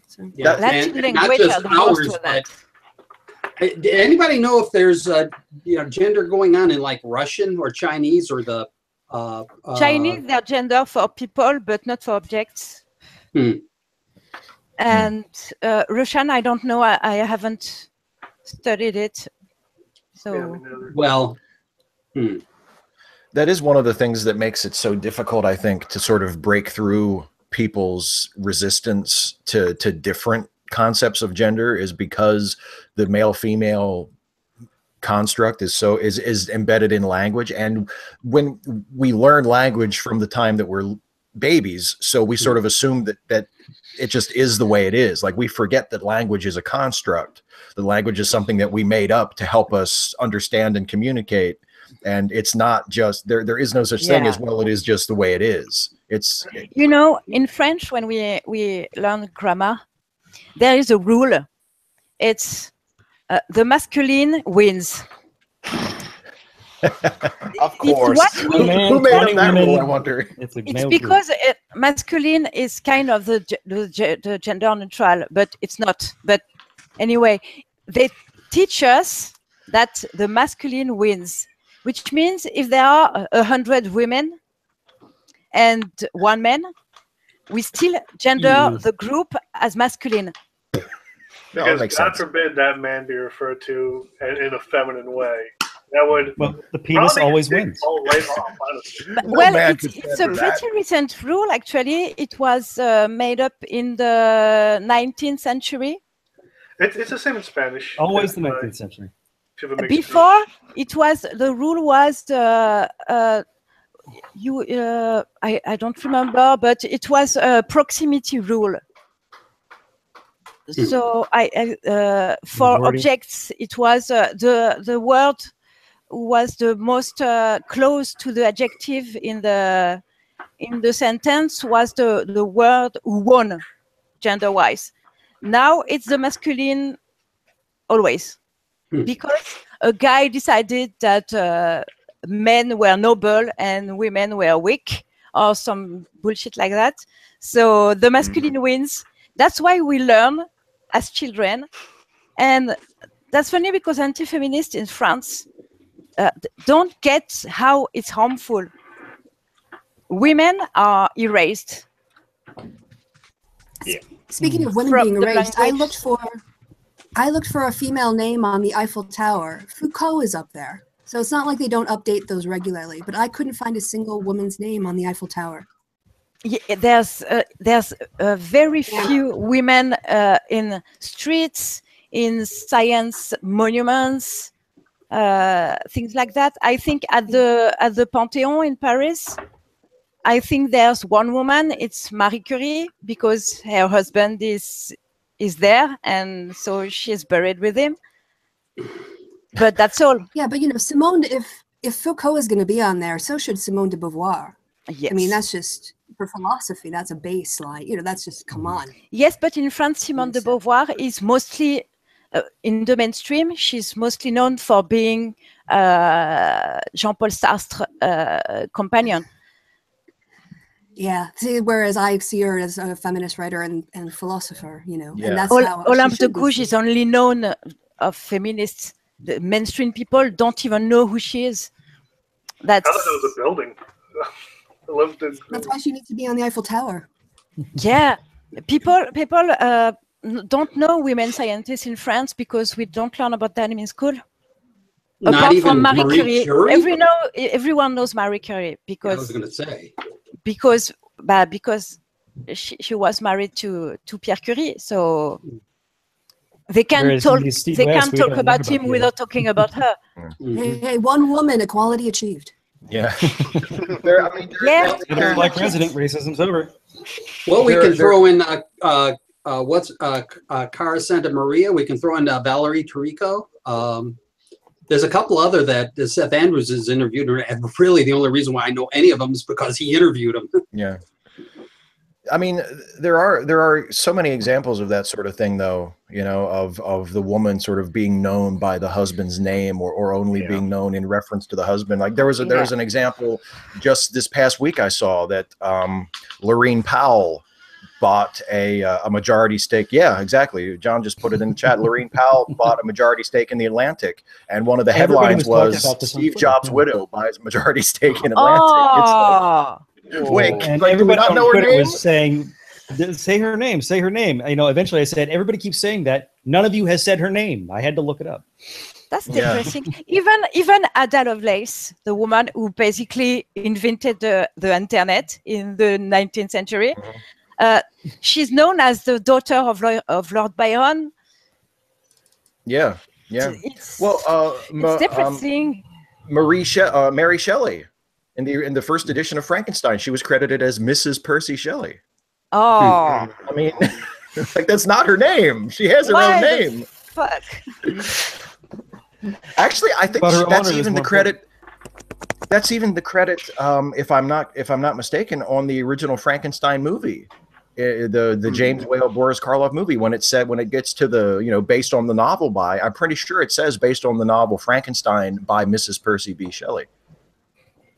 Speaker 7: So,
Speaker 3: not just ours, but anybody know if there's gender going on in like Russian or Chinese or the
Speaker 6: Chinese? Their gender for people, but not for objects. And Russian, I don't know. I haven't studied it. So
Speaker 1: that is one of the things that makes it so difficult, I think, to sort of break through people's resistance to different concepts of gender, is because the male-female construct is embedded in language. And when we learn language from the time that we're babies, so we sort of assume that it just is the way it is. Like, we forget that language is a construct. The language is something that we made up to help us understand and communicate. And it's not just there is no such thing as, well, it is just the way it is. It's
Speaker 6: in French, when we learn grammar, there is a rule. It's the masculine wins.
Speaker 4: Of course.
Speaker 1: Who made up that rule, I wonder?
Speaker 6: It's because masculine is kind of the gender neutral, but it's not. But anyway, they teach us that the masculine wins, which means if there are 100 women and 1 man, we still gender the group as masculine.
Speaker 2: Because God forbid that man be referred to in a feminine way. That would
Speaker 9: the penis always wins.
Speaker 2: Right off,
Speaker 6: well, it's a pretty recent rule, actually. It was made up in the 19th century.
Speaker 2: It's the same in Spanish.
Speaker 9: Always the 19th century.
Speaker 6: Before, it was the rule was I don't remember, but it was a proximity rule. So for objects, it was the word was the most close to the adjective in the sentence was the word who won, gender wise. Now it's the masculine always, because a guy decided that men were noble and women were weak, or some bullshit like that. So the masculine wins. That's why we learn as children, and that's funny because anti-feminists in France don't get how it's harmful. Women are erased.
Speaker 7: Yeah. Speaking of women being erased, I looked for a female name on the Eiffel Tower. Foucault is up there, so it's not like they don't update those regularly. But I couldn't find a single woman's name on the Eiffel Tower.
Speaker 6: Yeah, there's very few women in streets, in science monuments, things like that. I think at the Panthéon in Paris, I think there's one woman. It's Marie Curie, because her husband is there, and so she's buried with him. But that's all.
Speaker 7: Yeah, but Simone, if Foucault is going to be on there, so should Simone de Beauvoir.
Speaker 6: Yes.
Speaker 7: I mean, that's just for philosophy. That's a baseline. That's just come on.
Speaker 6: Yes, but in France, Simone de Beauvoir is mostly in the mainstream. She's mostly known for being Jean-Paul Sartre's companion.
Speaker 7: Yeah. See, whereas I see her as a feminist writer and philosopher. And that's how
Speaker 6: Olympe de Gouges is only known of feminists. The mainstream people don't even know who she is.
Speaker 2: I thought it was a building.
Speaker 7: That's why she needs to be on the Eiffel Tower.
Speaker 6: Yeah, people don't know women scientists in France because we don't learn about them in school.
Speaker 3: Not
Speaker 6: Apart
Speaker 3: even
Speaker 6: from Marie Curie. Everyone knows Marie Curie because
Speaker 3: I was going to say
Speaker 6: because she was married to Pierre Curie, so they can't talk about him without talking about her.
Speaker 7: Hey, one woman, equality achieved.
Speaker 1: Yeah.
Speaker 9: Like president, racism's over.
Speaker 3: Well, we can throw in Cara Santa Maria. We can throw in Valerie Tirico. There's a couple other that Seth Andrews has interviewed, and really the only reason why I know any of them is because he interviewed them.
Speaker 1: Yeah. I mean, there are so many examples of that sort of thing, though, of the woman sort of being known by the husband's name or only being known in reference to the husband. Like there was an example just this past week I saw that Lorene Powell bought a majority stake. Yeah, exactly. John just put it in the chat. Lorene Powell bought a majority stake in the Atlantic, and one of the headlines was Steve Jobs' widow buys a majority stake in Atlantic.
Speaker 6: Oh.
Speaker 1: Wink.
Speaker 9: And
Speaker 1: like,
Speaker 9: everybody on
Speaker 1: know
Speaker 9: Twitter
Speaker 1: her name?
Speaker 9: was saying, say her name, say her name. Eventually I said, everybody keeps saying that. None of you has said her name. I had to look it up.
Speaker 6: That's depressing. Even Ada Lovelace, the woman who basically invented the internet in the 19th century, she's known as the daughter of Lord Byron.
Speaker 1: Yeah.
Speaker 6: It's depressing.
Speaker 1: Mary Shelley. In the first edition of Frankenstein, she was credited as Mrs. Percy Shelley.
Speaker 6: Oh,
Speaker 1: I mean, like that's not her name. She has her own name.
Speaker 6: Fuck.
Speaker 1: Actually, I think that's even the credit. That's even the credit, if I'm not mistaken, on the original Frankenstein movie. the James Whale Boris Karloff movie, when it gets to the based on the novel by, I'm pretty sure it says based on the novel Frankenstein by Mrs. Percy B. Shelley.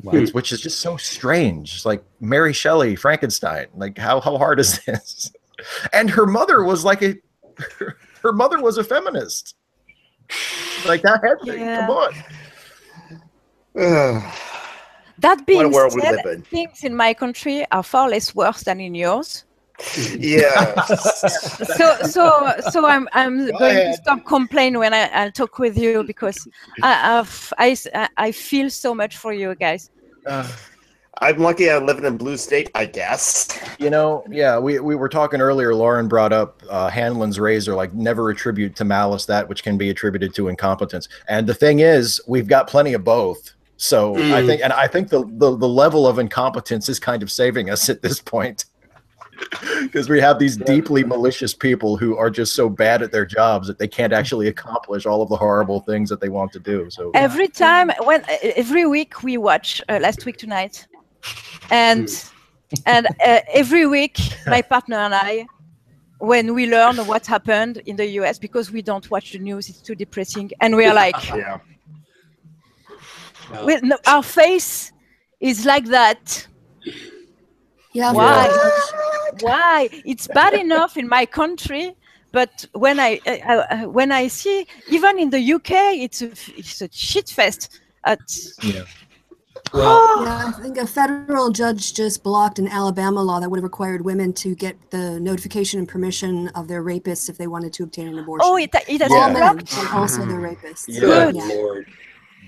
Speaker 1: Wow. Which is just so strange. Like Mary Shelley, Frankenstein. Like how hard is this? And her mother was like her mother was a feminist. Like that had to come on.
Speaker 6: That being said, things in my country are far less worse than in yours.
Speaker 4: Yeah.
Speaker 6: So I'm going to stop complaining when I talk with you, because I feel so much for you guys.
Speaker 4: I'm lucky I live in a blue state, I guess.
Speaker 1: Yeah, we were talking earlier. Lauren brought up Hanlon's razor, like never attribute to malice that which can be attributed to incompetence. And the thing is, we've got plenty of both. So I think the level of incompetence is kind of saving us at this point. Because we have these deeply malicious people who are just so bad at their jobs that they can't actually accomplish all of the horrible things that they want to do. So
Speaker 6: every week we watch Last Week Tonight, and every week my partner and I, when we learn what happened in the US, because we don't watch the news, it's too depressing, and we are like, our face is like that.
Speaker 7: Yeah.
Speaker 6: Why? It's bad enough in my country, but when I see, even in the UK, it's a shit fest. I
Speaker 7: think a federal judge just blocked an Alabama law that would have required women to get the notification and permission of their rapists if they wanted to obtain an abortion.
Speaker 6: Oh, it has
Speaker 7: all men, and also their rapists.
Speaker 1: Good
Speaker 7: Lord.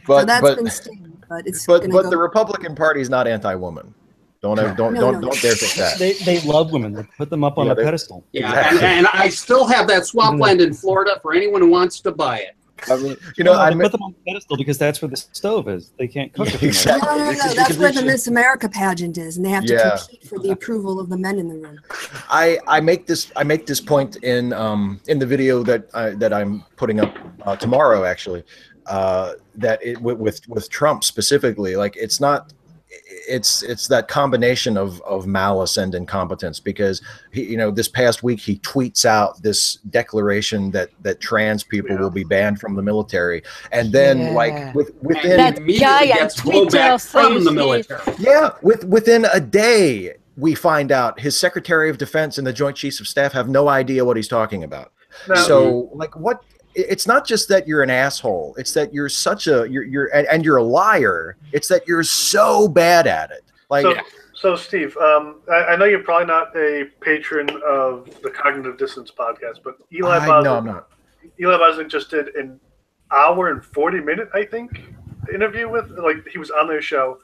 Speaker 7: So that's been staying, but it's
Speaker 1: but the Republican Party is not anti-woman. Don't dare think that.
Speaker 9: They love women. They put them up on a pedestal.
Speaker 3: Yeah, exactly. and I still have that swampland in Florida for anyone who wants to buy it.
Speaker 1: I mean,
Speaker 9: I put them on the pedestal because that's where the stove is. They can't cook it.
Speaker 1: Exactly.
Speaker 7: No. That's where the Miss America pageant is, and they have to compete for the approval of the men in the room.
Speaker 1: I make this point in the video that I'm putting up tomorrow, actually. With Trump specifically, like it's that combination of malice and incompetence, because he, this past week he tweets out this declaration that trans people will be banned from the military, and then within
Speaker 6: that guy on Twitter
Speaker 3: from the military.
Speaker 1: Within a day we find out his Secretary of Defense and the Joint Chiefs of Staff have no idea what he's talking about. So what? It's not just that you're an asshole. It's that you're you're a liar. It's that you're so bad at it.
Speaker 2: So Steve, I know you're probably not a patron of the Cognitive Dissonance podcast, but Eli Bosnick just did an hour and 40-minute, I think, interview with, he was on their show,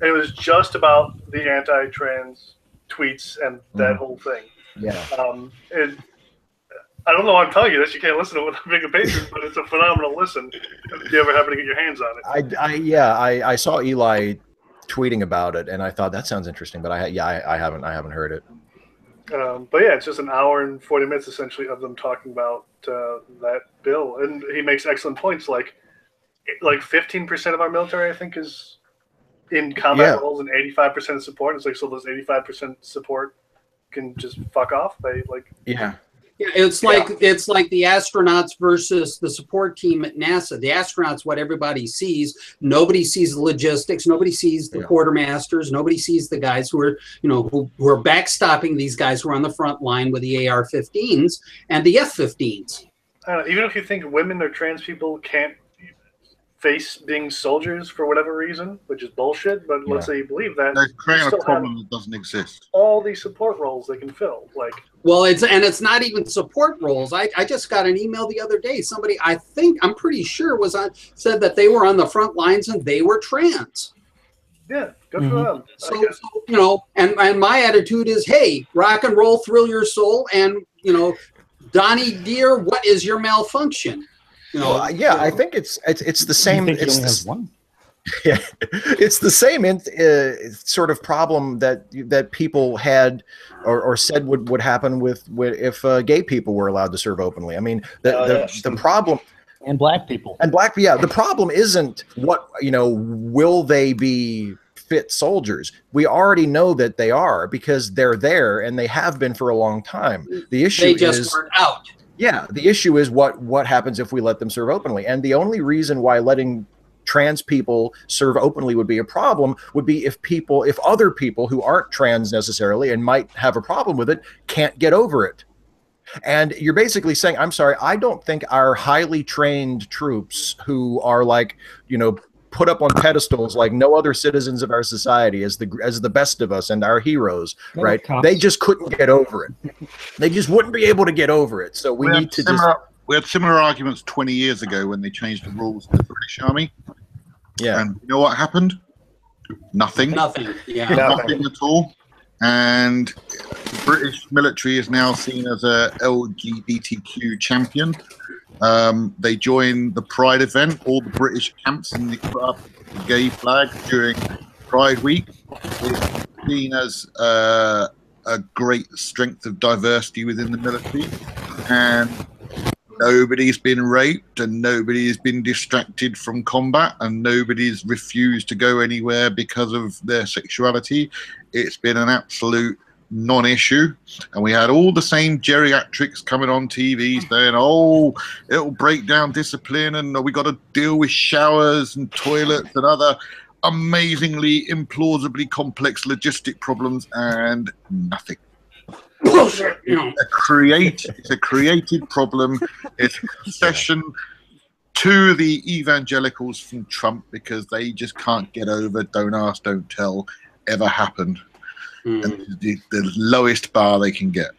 Speaker 2: and it was just about the anti-trans tweets and that whole thing.
Speaker 1: Yeah.
Speaker 2: I don't know why I'm telling you this. You can't listen to it with a bigger patron, but it's a phenomenal listen if you ever happen to get your hands on it.
Speaker 1: I saw Eli tweeting about it, and I thought that sounds interesting, but I haven't heard it.
Speaker 2: But yeah, it's just an hour and 40 minutes essentially of them talking about that bill, and he makes excellent points. Like 15% of our military, I think, is in combat roles, and 85% support. It's so those 85% support can just fuck off.
Speaker 3: Yeah, it's like the astronauts versus the support team at NASA. The astronauts, what everybody sees. Nobody sees the logistics. Nobody sees the quartermasters. Nobody sees the guys who are, who are backstopping these guys who are on the front line with the AR-15s and the F-15s.
Speaker 2: Even if you think women or trans people can't face being soldiers for whatever reason, which is bullshit, but let's say you believe that,
Speaker 11: they're creating a problem that doesn't exist.
Speaker 2: All these support roles they can fill,
Speaker 3: Well, it's not even support roles. I just got an email the other day. Somebody, I'm pretty sure said that they were on the front lines and they were trans.
Speaker 2: Yeah, good for them.
Speaker 3: So and my attitude is, hey, rock and roll, thrill your soul, and Donnie dear, what is your malfunction?
Speaker 1: I think it's the same. It's the same sort of problem that people had or said would happen with if gay people were allowed to serve openly. I mean, the problem.
Speaker 9: And black people.
Speaker 1: The problem isn't will they be fit soldiers. We already know that they are because they're there and they have been for a long time. The issue is
Speaker 3: weren't out.
Speaker 1: Yeah, the issue is what happens if we let them serve openly. And the only reason why letting trans people serve openly would be a problem would be if other people who aren't trans necessarily and might have a problem with it can't get over it. And you're basically saying, I'm sorry, I don't think our highly trained troops who are like, put up on pedestals like no other citizens of our society as the best of us and our heroes, right? They just couldn't get over it. They just wouldn't be able to get over it. So we need to
Speaker 11: we had similar arguments 20 years ago when they changed the rules of the British Army.
Speaker 1: Yeah.
Speaker 11: And you know what happened? Nothing.
Speaker 3: Nothing. Yeah.
Speaker 11: Nothing at all. And the British military is now seen as a LGBTQ champion. They join the Pride event. All the British camps and the gay flag during Pride Week. It's seen as a great strength of diversity within the military, and nobody's been raped, and nobody's been distracted from combat, and nobody's refused to go anywhere because of their sexuality. It's been an absolute non-issue, and we had all the same geriatrics coming on TV saying, "Oh, it'll break down discipline, and we got to deal with showers and toilets and other amazingly implausibly complex logistic problems," and nothing. It's a created problem. It's a concession to the evangelicals from Trump because they just can't get over "don't ask, don't tell" ever happened. And the lowest bar they can get.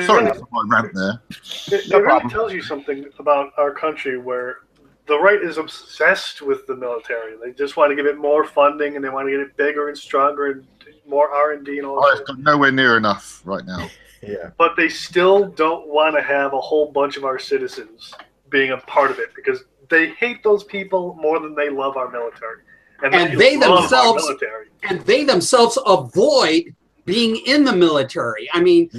Speaker 11: Sorry for my rant there.
Speaker 2: It really tells you something about our country where the right is obsessed with the military. They just want to give it more funding, and they want to get it bigger and stronger and more R&D and all that.
Speaker 11: It's got nowhere near enough right now.
Speaker 1: Yeah.
Speaker 2: But they still don't want to have a whole bunch of our citizens being a part of it because they hate those people more than they love our military.
Speaker 3: And they themselves avoid being in the military. I mean,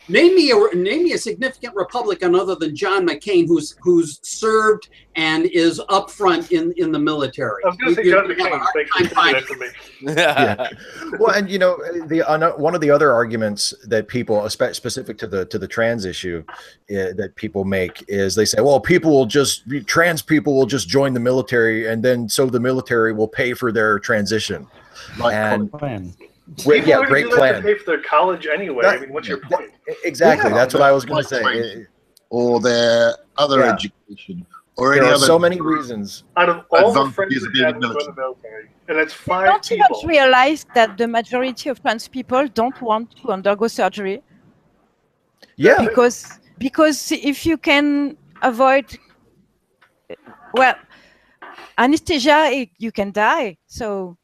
Speaker 3: name me a significant Republican other than John McCain who's served and is up front in the military.
Speaker 2: I was going to say John McCain. Thank you for that information.
Speaker 1: Well, and one of the other arguments that people, specific to the trans issue, that people make is they say, well, trans people will just join the military, and then so the military will pay for their transition.
Speaker 9: Plan.
Speaker 1: Great plan.
Speaker 2: To pay for their college anyway. I mean, what's your point?
Speaker 1: Exactly. That's what I was going to say.
Speaker 11: Or their other education. Or
Speaker 1: there
Speaker 11: any
Speaker 1: are
Speaker 11: other
Speaker 1: so many reasons.
Speaker 2: Out of all the friends that have in the military, and it's 5
Speaker 6: don't
Speaker 2: people.
Speaker 6: Don't you realize that the majority of trans people don't want to undergo surgery?
Speaker 1: Yeah.
Speaker 6: Because if you can avoid, anesthesia, you can die. So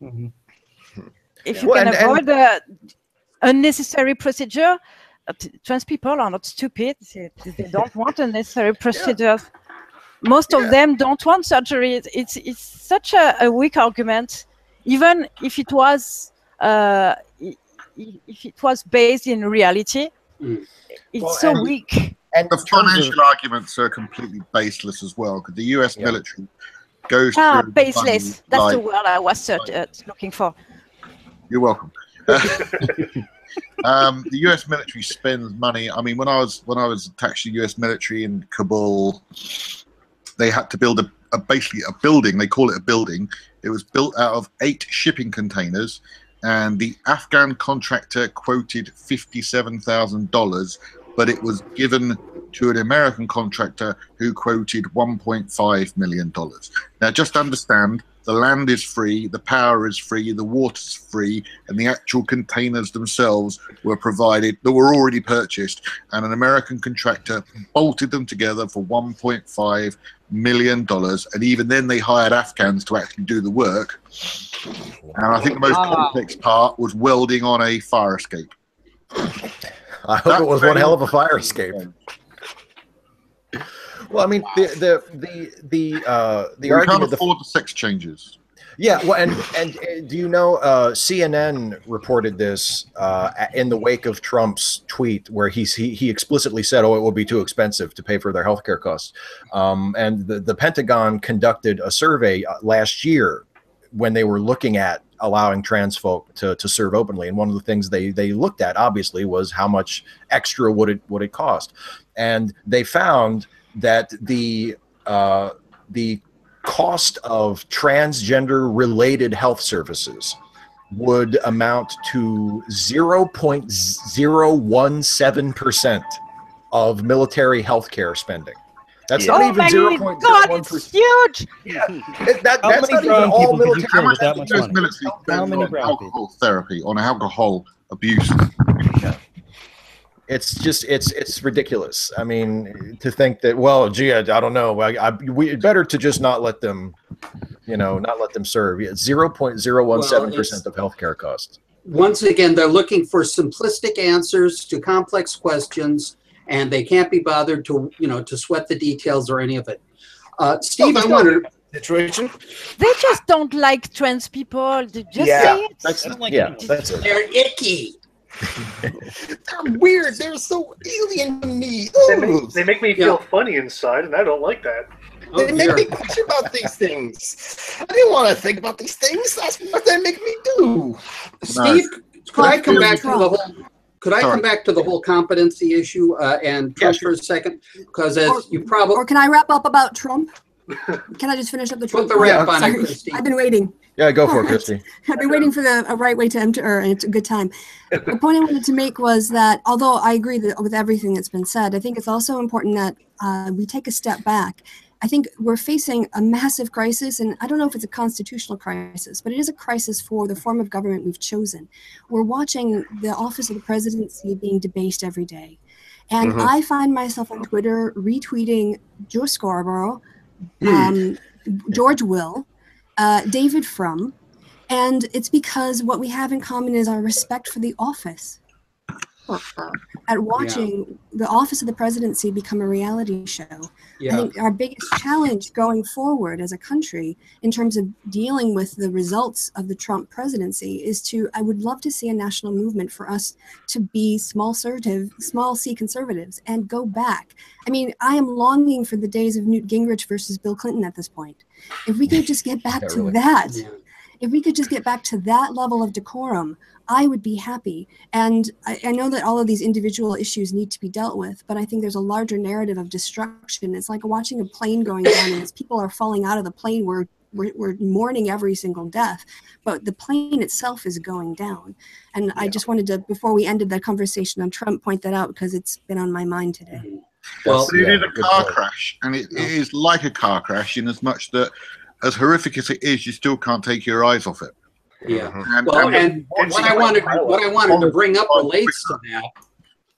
Speaker 6: if you can avoid the unnecessary procedure, trans people are not stupid. They don't want unnecessary procedures. Most of them don't want surgery. It's such a weak argument, even if it was based in reality. It's so weak.
Speaker 11: And the financial arguments are completely baseless as well, because the U.S. military goes through
Speaker 6: baseless. That's the word I was looking for.
Speaker 11: You're welcome. The U.S. military spends money. I mean, when I was attached to the U.S. military in Kabul, they had to build basically a building. They call it a building. It was built out of 8 shipping containers, and the Afghan contractor quoted $57,000, but it was given to an American contractor who quoted $1.5 million. Now, just understand, the land is free, the power is free, the water's free, and the actual containers themselves were provided, that were already purchased, and an American contractor bolted them together for $1.5 million, and even then they hired Afghans to actually do the work. And I think the most complex part was welding on a fire escape.
Speaker 1: I hope it was one hell of a fire escape. Well, I mean, the argument
Speaker 11: can't afford the sex changes.
Speaker 1: Yeah, well, and do you know CNN reported this in the wake of Trump's tweet, where he explicitly said, "Oh, it will be too expensive to pay for their healthcare costs," and the Pentagon conducted a survey last year when they were looking at allowing trans folk to serve openly. And one of the things they looked at, obviously, was how much extra would it cost. And they found that the cost of transgender-related health services would amount to 0.017% of military healthcare spending. That's not even 0.01%.
Speaker 6: God, it's huge.
Speaker 1: Yeah. That's not even all military.
Speaker 11: How much does military spend on alcohol therapy, on alcohol abuse?
Speaker 1: Yeah. It's just it's ridiculous. I mean, to think that, well, gee, I don't know. We better to just not let them, not let them serve. Yeah, 0.017% of healthcare costs.
Speaker 3: Once again, they're looking for simplistic answers to complex questions, and they can't be bothered to to sweat the details or any of it. Steve, I wonder.
Speaker 4: Situation.
Speaker 6: They just don't like trans people. They just say it.
Speaker 1: That's it.
Speaker 3: They're icky.
Speaker 4: They're weird. They're so alien to me.
Speaker 2: They make me feel funny inside, and I don't like that.
Speaker 4: They make me question about these things. I didn't want to think about these things. That's what they make me do.
Speaker 3: Steve, could I come back to the whole? Could I come back to the whole competency issue and Trump for a second? Because as you probably,
Speaker 7: or can I wrap up about Trump? Can I just finish up the Trump?
Speaker 3: Put the wrap on it, Christy.
Speaker 7: I've been waiting.
Speaker 1: Yeah, go for it, Christy.
Speaker 7: I've been waiting for a right way to enter, and it's a good time. The point I wanted to make was that although I agree with everything that's been said, I think it's also important that we take a step back. I think we're facing a massive crisis, and I don't know if it's a constitutional crisis, but it is a crisis for the form of government we've chosen. We're watching the office of the presidency being debased every day. And I find myself on Twitter retweeting Joe Scarborough, George Will, David Frum, and it's because what we have in common is our respect for the office. At watching the office of the presidency become a reality show, I think our biggest challenge going forward as a country in terms of dealing with the results of the Trump presidency is I would love to see a national movement for us to be small C conservatives and go back. I mean, I am longing for the days of Newt Gingrich versus Bill Clinton at this point. If we could just get back to that, if we could just get back to that level of decorum, I would be happy. And I know that all of these individual issues need to be dealt with, but I think there's a larger narrative of destruction. It's like watching a plane going down, and as people are falling out of the plane, we're mourning every single death, but the plane itself is going down. And I just wanted to, before we ended the conversation on Trump, point that out because it's been on my mind today.
Speaker 11: Well, it is a car crash, and it is like a car crash in as much that, as horrific as it is, you still can't take your eyes off it.
Speaker 3: Yeah. And what I wanted to bring up relates to that,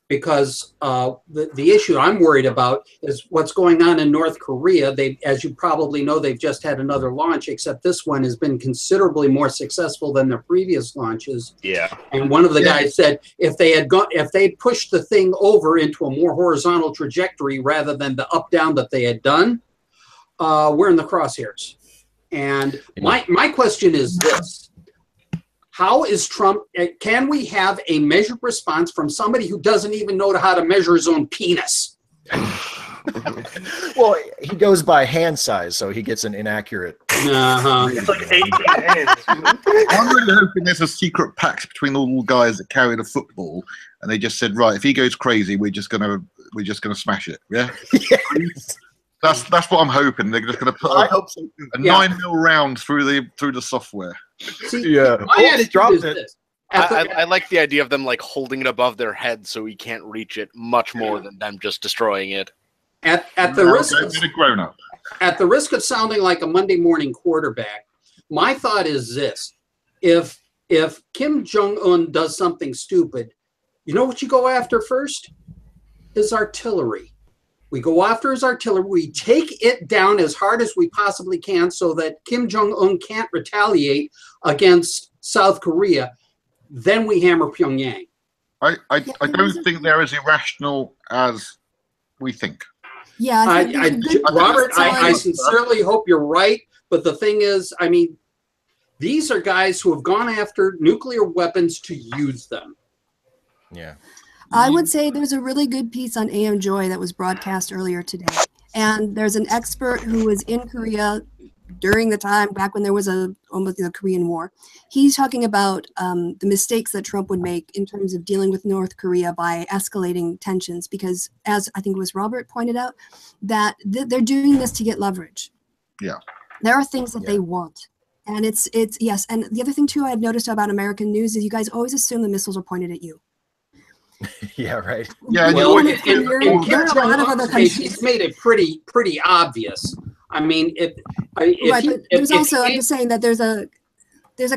Speaker 3: because the issue I'm worried about is what's going on in North Korea. As you probably know, they've just had another launch, except this one has been considerably more successful than their previous launches.
Speaker 4: Yeah.
Speaker 3: And one of the guys said if they pushed the thing over into a more horizontal trajectory rather than the up down that they had done, we're in the crosshairs. And my question is this. How is Trump, can we have a measured response from somebody who doesn't even know how to measure his own penis?
Speaker 1: Well, he goes by hand size, so he gets an inaccurate.
Speaker 2: It's like 18 hands.
Speaker 11: I'm really hoping there's a secret pact between all the guys that carry the football, and they just said, right, if he goes crazy, we're just gonna smash it. Yeah.
Speaker 1: Yes.
Speaker 11: That's what I'm hoping. They're just going to put a 9mm round through the software.
Speaker 3: See, my attitude is this.
Speaker 8: I like the idea of them like holding it above their head so he can't reach it much more than them just destroying it.
Speaker 3: At the risk of sounding like a Monday morning quarterback, my thought is this: if Kim Jong-un does something stupid, you know what you go after first? His artillery. We go after his artillery. We take it down as hard as we possibly can so that Kim Jong-un can't retaliate against South Korea. Then we hammer Pyongyang.
Speaker 11: I don't think they're as irrational as we think.
Speaker 7: Yeah,
Speaker 3: Robert, I sincerely hope you're right. But the thing is, I mean, these are guys who have gone after nuclear weapons to use them.
Speaker 1: Yeah.
Speaker 7: I would say there's a really good piece on AM Joy that was broadcast earlier today. And there's an expert who was in Korea during the time back when there was almost the Korean War. He's talking about the mistakes that Trump would make in terms of dealing with North Korea by escalating tensions, because as I think it was Robert pointed out, that they're doing this to get leverage.
Speaker 11: Yeah.
Speaker 7: There are things that they want. And it's yes. And the other thing too I've noticed about American news is you guys always assume the missiles are pointed at you.
Speaker 1: Yeah, right.
Speaker 3: Yeah, well, in Kim Jong-un's case, he's made it pretty obvious. I mean,
Speaker 7: there's also, I'm just saying that there's a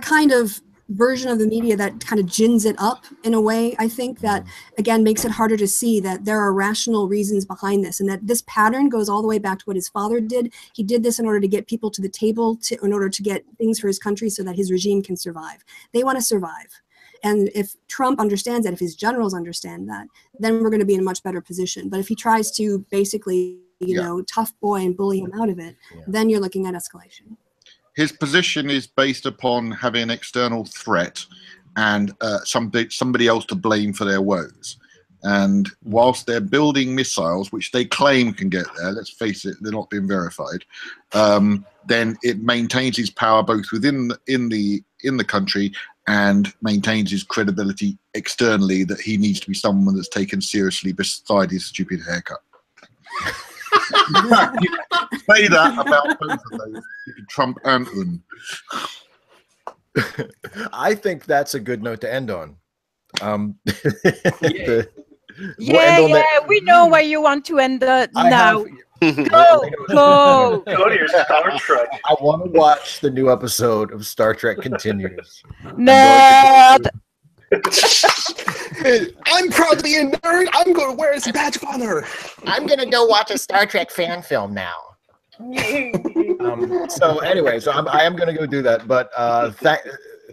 Speaker 7: kind of version of the media that kind of gins it up in a way, I think, that again makes it harder to see that there are rational reasons behind this, and that this pattern goes all the way back to what his father did. He did this in order to get people to the table, in order to get things for his country so that his regime can survive. They want to survive. And if Trump understands that, if his generals understand that, then we're going to be in a much better position. But if he tries to basically, tough boy and bully him out of it, then you're looking at escalation.
Speaker 11: His position is based upon having an external threat and somebody else to blame for their woes. And whilst they're building missiles, which they claim can get there, let's face it, they're not being verified, then it maintains his power both within the country and maintains his credibility externally, that he needs to be someone that's taken seriously beside his stupid haircut. Say that about both of those, Trump and Un.
Speaker 1: I think that's a good note to end on.
Speaker 6: We know where you want to end now. Go
Speaker 2: to your Star Trek.
Speaker 1: I want to watch the new episode of Star Trek Continues.
Speaker 6: Nerd.
Speaker 4: I'm proud to be a nerd. I'm going to wear his badge of honor.
Speaker 1: I'm going to go watch a Star Trek fan film now. So anyway, I am going to go do that. But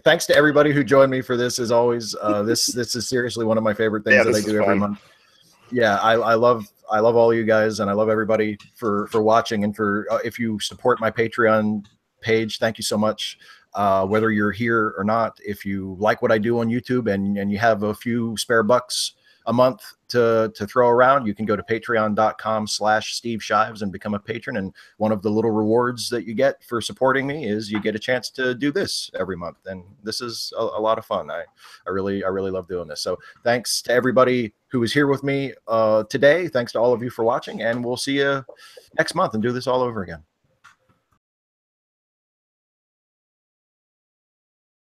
Speaker 1: thanks to everybody who joined me for this. As always, this is seriously one of my favorite things that I do every month. Yeah, I love all you guys, and I love everybody for watching, and for if you support my Patreon page, thank you so much. Whether you're here or not, if you like what I do on YouTube and you have a few spare bucks a month to throw around, you can go to patreon.com/Steve Shives and become a patron. And one of the little rewards that you get for supporting me is you get a chance to do this every month. And this is a lot of fun. I really love doing this. So thanks to everybody who is here with me today. Thanks to all of you for watching, and we'll see you next month and do this all over again.